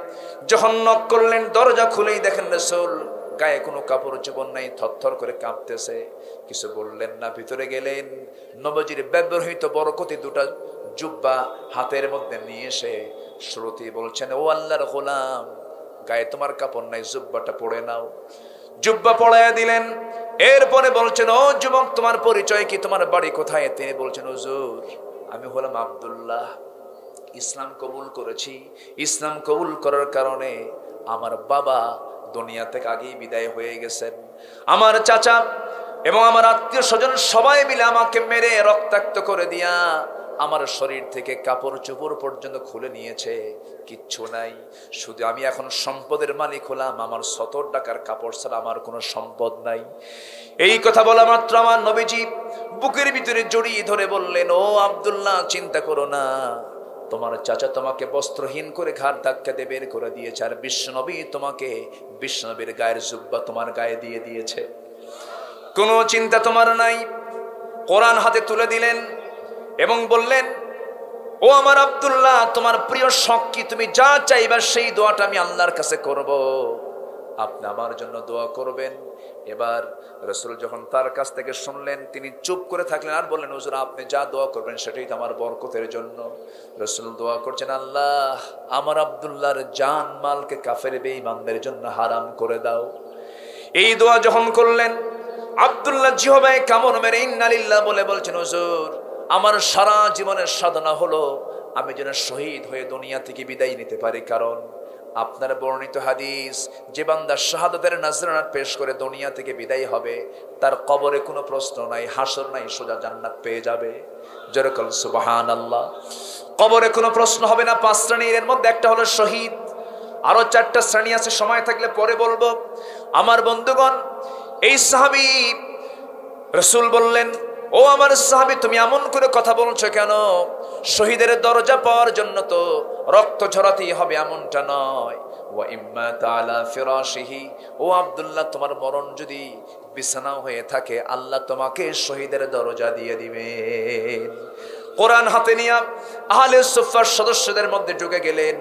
যখন নক করলেন, দরজা খুলেই দেখেন রাসূল গায়ে কোনো কাপড় চোপড় নাই, থরথর করে কাঁপতেছে। কিছু বললেন না, ভিতরে গেলেন। নবীজির ব্যবহৃত বরকতি দুটা জুব্বা হাতের মধ্যে নিয়ে এসে শুরুতেই বলছেন, ও আল্লাহর গোলাম, গায়ে তোমার কাপড় নাই, জুব্বাটা পরে নাও। জুব্বা পরাইয়া দিলেন। এরপরে বলছেন, ও যুবক, তোমার পরিচয় কি, তোমার বাড়ি কোথায়? তিনি বলছেন, হুজুর আমি হলাম আব্দুল্লাহ, ইসলাম কবুল করেছি। ইসলাম কবুল করার কারণে আমার বাবা দুনিয়া থেকে আগেই বিদায় হয়ে গেছেন। আমার চাচা এবং আমার আত্মীয় স্বজন সবাই মিলে আমাকে মেরে রক্তাক্ত করে দিয়া আমার শরীর থেকে কাপড় চোপড় পর্যন্ত খুলে নিয়েছে, কিচ্ছু নাই। শুধু আমি এখন সম্পদের মালিক হলাম, আমার সতর টাকার কাপড় ছাড়া আমার কোনো সম্পদ নাই। এই কথা বলা মাত্র আমার নবীজি বুকের ভিতরে জড়িয়ে ধরে বললেন, ও আব্দুল্লাহ, চিন্তা করো না, তোমার চাচা তোমাকে বস্ত্রহীন করে ঘাড় ধাক্কা দিয়ে বের করে দিয়েছে, আর বিশ্বনবী তোমাকে, বিশ্বনবীর গায়ের জুব্বা তোমার গায়ে দিয়ে দিয়েছে, কোনো চিন্তা তোমার নাই। কোরআন হাতে তুলে দিলেন এবং বললেন, ও আমার আব্দুল্লাহ, তোমার প্রিয় শখ কি? তুমি যা চাইবা সেই দোয়াটা আমি আল্লাহর কাছে করব, আপনি আমার জন্য দোয়া করবেন। এবার রাসূল যখন তার কাছ থেকে শুনলেন, তিনি চুপ করে থাকলেন আর বললেন, হুজুর আপনি যা দোয়া করবেন সেটাই তো আমার বরকতের জন্য। রাসূল দোয়া করছেন, আল্লাহ আমার আব্দুল্লাহর জান মালকে কাফের বেঈমানদের জন্য হারাম করে দাও। এই দোয়া যখন করলেন, আব্দুল্লাহ জিহবায় কামড় মেরে ইন্না লিল্লাহ বলে বলছেন, হুজুর আমার সারা জীবনের সাধনা হলো আমি যেন শহীদ হয়ে দুনিয়া থেকে বিদায় নিতে পারি, কারণ আপনার বর্ণিত হাদিস, যে বান্দা শাহাদাতের নজরানা পেশ করে দুনিয়া থেকে বিদায় হবে, তার কবরে কোনো প্রশ্ন নাই, হাসর নাই, সোজা জান্নাত পেয়ে যাবে। যেরকম সুবহানাল্লাহ। কবরে কোনো প্রশ্ন হবে না। 5 শ্রেণীর, এর মধ্যে একটা হলো শহীদ, আরো 4টা শ্রেণী আছে, সময় থাকলে পরে বলবো। আমার বন্ধুগণ, এই সাহাবী রাসূল বললেন, ও আমার সাহাবী, তুমি এমন করে কথা বলছো কেন? শহীদের দরজা পাওয়ার জন্য তো রক্ত ঝরাতেই হবে এমনটা নয়। ওয়া ইম্মা তাআলা ফিরাশিহি, ও আব্দুল্লাহ, তোমার মরণ যদি বিছানাও হয়ে থাকে, আল্লাহ তোমাকে শহীদের দরজা দিয়ে দিবেন। কোরআন হাতে নিয়ে আহলে সুফফার সদস্যদের মধ্যে ঢুকে গেলেন।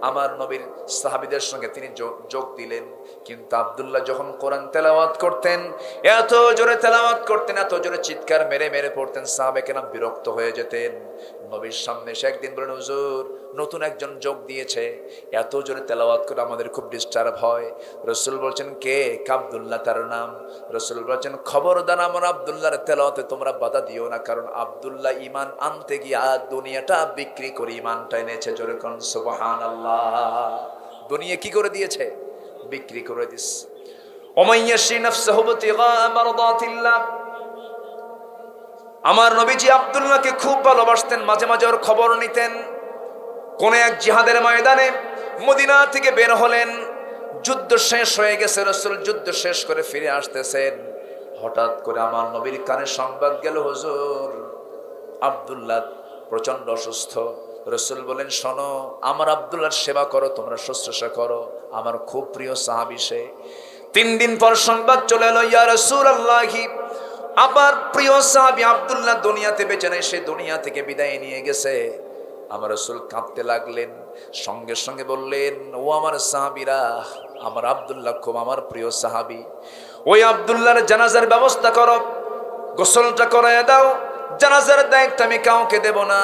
আমার নবীর সাহাবীদের সঙ্গে তিনি যোগ দিলেন। কিন্তু আব্দুল্লাহ যখন কোরআন তেলাওয়াত করতেন, এত জোরে তেলাওয়াত করতেন, এত জোরে চিৎকার মেরে মেরে পড়তেন, সাহাবে কেরাম বিরক্ত হয়ে যেতেন। নবীর সামনে এসে একদিন বলেন, হুজুর, নতুন একজন যোগ দিয়েছে, এত জোরে তেলাওয়াত করে আমাদের খুব ডিস্টার্ব হয়। রাসূল বলছেন, কে? আব্দুল্লাহ তার নাম। রাসূল বলছেন, খবরদার আমার আব্দুল্লাহর তেলাওয়াতে তোমরা বাধা দিও না, কারণ আব্দুল্লাহ ঈমান আনতে গিয়ে দুনিয়াটা বিক্রি করে ঈমানটা এনেছে। জোরে কোন সুবহানাল্লাহ। দুনিয়া কি করে দিয়েছে? বিক্রি করে দিস। ওমাইয়াশি নাফসাহু বিতিগা মারদাতিল্লাহ। আমার নবীজি আব্দুল্লাহকে খুব ভালোবাসতেন, মাঝে মাঝে ওর খবর নিতেন। কোন এক জিহাদের ময়দানে মদিনা থেকে বের হলেন, যুদ্ধ শেষ হয়ে গেছে, রাসূল যুদ্ধ শেষ করে ফিরে আসতেছেন। হঠাৎ করে আমার নবীর কানে সংবাদ গেল, হুজুর, আব্দুল্লাহ প্রচন্ড অসুস্থ। রাসূল বলেন, শোনো, আমার আব্দুল্লাহর সেবা করো, তোমরা শুশ্রূষা করো, আমার খুব প্রিয় সাহাবী সে। 3 দিন পর সংবাদ চলে এলো, ইয়া রাসূলুল্লাহি, আমার প্রিয় সাহাবী আব্দুল্লাহ দুনিয়াতে বেঁচে নেই, সে দুনিয়া থেকে বিদায় নিয়ে গেছে। আমার রাসূল কাঁদতে লাগলেন, সঙ্গে সঙ্গে বললেন, ও আমার সাহাবীরা, আমার আব্দুল্লাহ খুব আমার প্রিয় সাহাবী, ওই আব্দুল্লাহর জানাজার ব্যবস্থা করো, গোসলটা করায় দাও। জানাজার দায়িত্ব আমি কাউকে দেব না,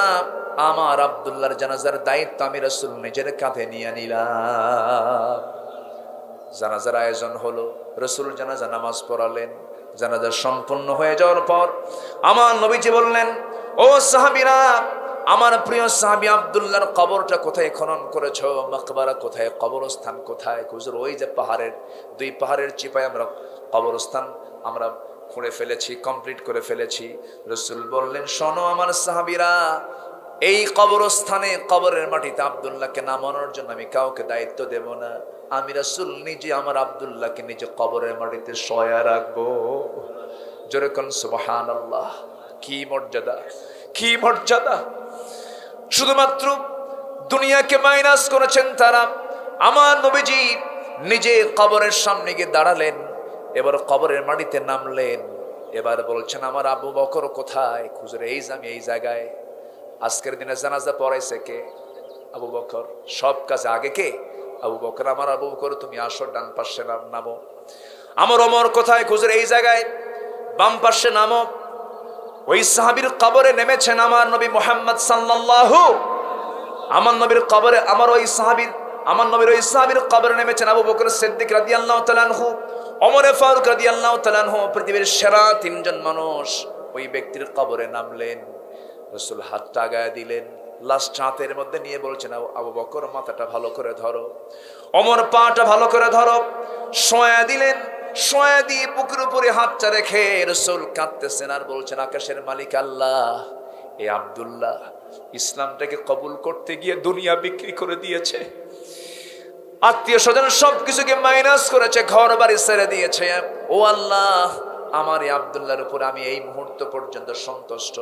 আমার আব্দুল্লাহর জানাজার দায়িত্ব আমি রাসূল নিজের কাঁধে নিয়ে নিলাম। জানাজার আয়োজন হলো, রাসূল জানাজা নামাজ পড়ালেন। জানাজা সম্পন্ন হয়ে যাওয়ার পর আমার নবীজি বললেন, ও সাহাবীরা, আমার প্রিয় সাহাবী আব্দুল্লাহর কবরটা কোথায় খনন করেছো? মাকবারা কোথায়? কবরস্থান কোথায়? হুজুর, ওই যে পাহাড়ের 2 পাহাড়ের চিপায় আমরা কবরস্থান আমরা খুঁড়ে ফেলেছি, কমপ্লিট করে ফেলেছি। রাসূল বললেন, শোনো আমার সাহাবীরা, এই কবরস্থানে কবরের মাটিতে আব্দুল্লাহকে নামানোর জন্য আমি কাউকে দায়িত্ব দেব না, আমি রাসূল নিজে আমার আব্দুল্লাহকে নিজে কবরের মাটিতে শোয়া রাখবো। জোরে কোন সুবহানাল্লাহ। কি মর্যাদা, কি মর্যাদা! শুধুমাত্র দুনিয়াকে মাইনাস করেছেন তারা। আমার নবীজি নিজে কবরের সামনে গিয়ে দাঁড়ালেন, এবার কবরের মাটিতে নামলেন। এবার বলছেন, আমার আবু বকর কোথায়? হুজুর, এই যে আমি এই জায়গায়। আজকের দিনে জানাজা পড়াইছে কে? আবু বকর। সব কাজে আগে কে? আবু বকর। আমার আবু বকর, তুমি আসো, ডান পাশে নামো। আমার ওমর কোথায়? হুজুর, এই জায়গায়, বাম পাশে নামো। ওই সাহাবীর কবরে নেমেছেন আমার নবী মুহাম্মদ সাল্লাল্লাহু, আমার নবীর কবরে, আমার নবীর ওই সাহাবীর কবরে নেমেছেন আবু বকর সিদ্দিক রাদিয়াল্লাহু তাআলা আনহু, ওমর ফারুক রাদিয়াল্লাহু তাআলা আনহু, পৃথিবীর সেরা 3 জন মানুষ ওই ব্যক্তির কবরে নামলেন। রাসূল হাতটা আগায় দিলেন, লাস্ট হাতের মধ্যে নিয়ে বলছেন, আবু বকর, মাথাটা ভালো করে ধরো, ওমর পাটা ভালো করে ধরো। শোয়া দিলেন, শোয়া দিয়ে বুকের উপরে হাতটা রেখে রাসূল কাঁদতেছেন আর বলছেন, আকাশের মালিক আল্লাহ, এই আব্দুল্লাহ ইসলামটাকে কবুল করতে গিয়ে দুনিয়া বিক্রি করে দিয়েছে, আত্মীয় স্বজন সবকিছুকে মাইনাস করেছে, ঘর বাড়ি ছেড়ে দিয়েছে। ও আল্লাহ, আমার এই আব্দুল্লাহর উপর আমি এই মুহূর্ত পর্যন্ত সন্তুষ্ট,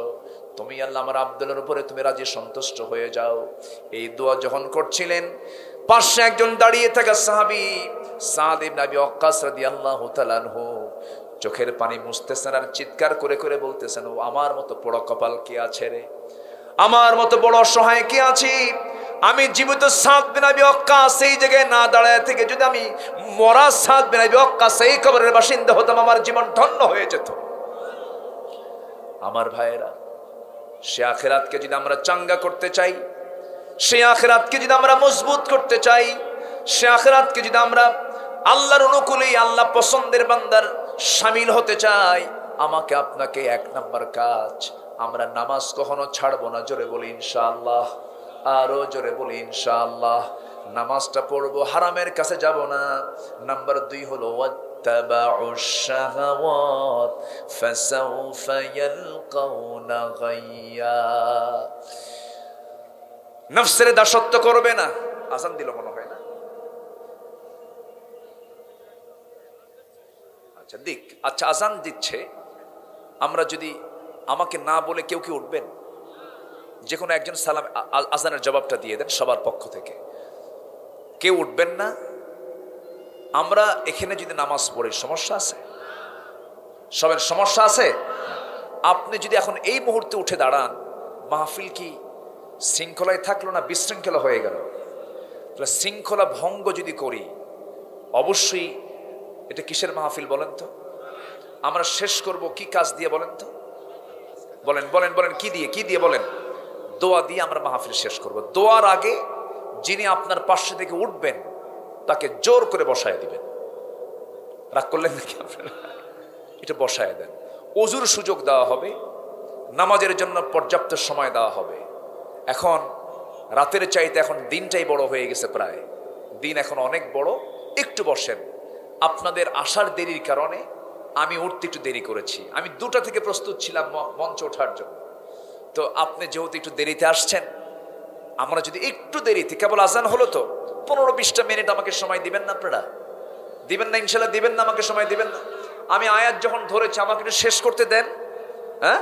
তুমি আল্লাহ আমার আব্দুল্লাহর উপরে তুমি রাজি সন্তুষ্ট হয়ে যাও। এই দোয়া যখন করছিলেন, পাশে একজন দাঁড়িয়ে থাকা সাহাবী সাদ ইবনে আবি ওয়াক্কাস রাদিয়াল্লাহু তাআলা আনহু চোখের পানি মুছতেছেন আর চিৎকার করে করে বলতেছেন, ও আমার মতো বড় কপাল কে আছে রে, আমার মতো বড় অসহায় কে আছে? আমি জীবিত সাদ বিন আবি ওয়াক্কাস এই জায়গায় না দাঁড়ায় থেকে যদি আমি মরা সাদ বিন আবি ওয়াক্কাস এই কবরের বাসিন্দা হতাম, আমার জীবন ধন্য হয়ে যেত। আমার ভাইয়েরা, সে আখিরাতকে যদি আমরা চাঙ্গা করতে চাই, সে আখিরাতকে যদি আমরা মজবুত করতে চাই, সে আখিরাতকে যদি আমরা আল্লাহর অনুকূলেই আল্লাহ পছন্দের বান্দার শামিল হতে চাই, আমাকে আপনাকে 1 নাম্বার কাজ, আমরা নামাজ কখনো ছাড়বো না। জোরে বলি ইনশাআল্লাহ, আরো জোরে বলি ইনশাআল্লাহ। নামাজটা পড়বো, হারামের কাছে যাব না। নাম্বার 2 হলো ওয়াত্তাবাউশ শাহাওয়াত ফাসাউফা ইয়ালকাউনা গাইয়া। নফসের দাসত্ব করবে না। আজান দিল মনে হয় না? আচ্ছা দিক, আচ্ছা আজান দিচ্ছে। আমরা যদি আমাকে না বলে কেউ কি উঠবেন? যে কোনো একজন সালাম আজানের জবাবটা দিয়ে দেন সবার পক্ষ থেকে। কেউ উঠবেন না? আমরা এখানে যদি নামাজ পড়ি সমস্যা আছে? সবার সমস্যা আছে? আপনি যদি এখন এই মুহূর্তে উঠে দাঁড়ান, মাহফিল কি শৃঙ্খলায় থাকলো না বিশৃঙ্খলা হয়ে গেল? শৃঙ্খলা ভঙ্গ যদি করি, অবশ্যই এটা কিসের মাহফিল বলেন তো? আমরা শেষ করব কি কাজ দিয়ে বলেন তো? বলেন বলেন বলেন, কি দিয়ে, কি দিয়ে বলেন? দোয়া দিয়ে আমরা মাহফিল শেষ করব। দোয়ার আগে যিনি আপনার পাশে থেকে উঠবেন তাকে জোর করে বসায় দিবেন। রাগ করলেন নাকি আপনারা? এটা বসায় দেন। ওযুর সুযোগ দেওয়া হবে, নামাজের জন্য পর্যাপ্ত সময় দেওয়া হবে। এখন রাতের চাইতে এখন দিনটাই বড় হয়ে গেছে, প্রায় দিন এখন অনেক বড়। একটু বসেন। আপনাদের আসার দেরির কারণে আমি উঠতে একটু দেরি করেছি। আমি 2টা থেকে প্রস্তুত ছিলাম মঞ্চে ওঠার জন্য। তো আপনি যেহেতু একটু দেরিতে আসছেন, আমরা যদি একটু দেরিতে, কেবল আজান হলো তো, 15-20টা মিনিট আমাকে সময় দিবেন না? আপনারা দিবেন না? ইনশাল্লাহ দিবেন না? আমাকে সময় দিবেন না? আমি আয়াত যখন ধরেছি আমাকে একটু শেষ করতে দেন। হ্যাঁ,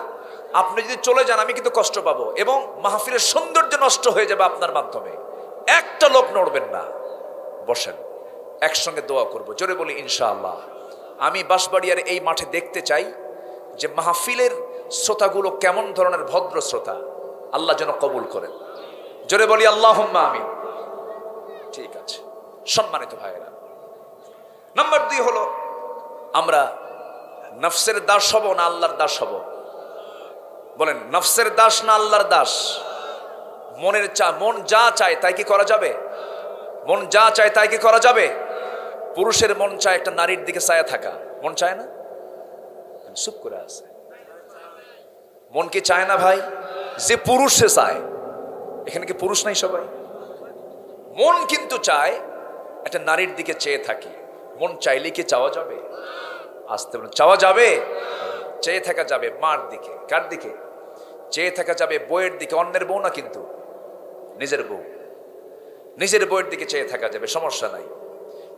আপনি যদি চলে যান আমি কিন্তু কষ্ট পাবো এবং মাহফিলের সৌন্দর্য নষ্ট হয়ে যাবে আপনার মাধ্যমে। একটা লোক নড়বেন না, বসেন, একসঙ্গে দোয়া করব। জোরে বলি ইনশাআল্লাহ। আমি বাঁশবাড়িয়ার এই মাঠে দেখতে চাই যে মাহফিলের শ্রোতাগুলো কেমন ধরনের ভদ্র শ্রোতা। আল্লাহ যেন কবুল করেন। জোরে বলি আল্লাহুম্মা আমিন। ঠিক আছে সম্মানিত ভাইয়েরা, নাম্বার 2 হলো আমরা নফসের দাস হব না আল্লাহর দাস হব? বলেন, নফসের দাস না আল্লাহর দাস? মন যা চায় তাই কি করা যাবে? মন যা চায় তাই কি করা যাবে? পুরুষের মন চায় একটা নারীর দিকে ছায়া থাকা, মন চায় না? চুপ করে আছে। মন কি চায় না ভাই? যে পুরুষ সে চায়। এখানে কি পুরুষ নাই সবাই? মন কিন্তু চায় একটা নারীর দিকে চেয়ে থাকি। মন চাইলে কি চাওয়া যাবে? আসতে বলেন, চাওয়া যাবে? চেয়ে থাকা যাবে মার দিকে। কার দিকে চেয়ে থাকা যাবে? বউয়ের দিকে। অন্যের বউ না, কিন্তু নিজের বউ। নিজের বউয়ের দিকে চেয়ে থাকা যাবে, সমস্যা নাই।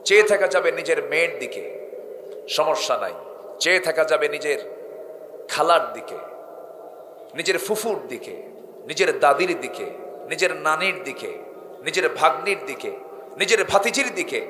চেয়ে থাকা যাবে নিজের মেয়ের দিকে, সমস্যা নাই। চেয়ে থাকা যাবে নিজের খালার দিকে, নিজের ফুফুর দিকে, নিজের দাদির দিকে, নিজের নানির দিকে, নিজের ভাগ্নির দিকে, নিজের ভাতিজির দিকে।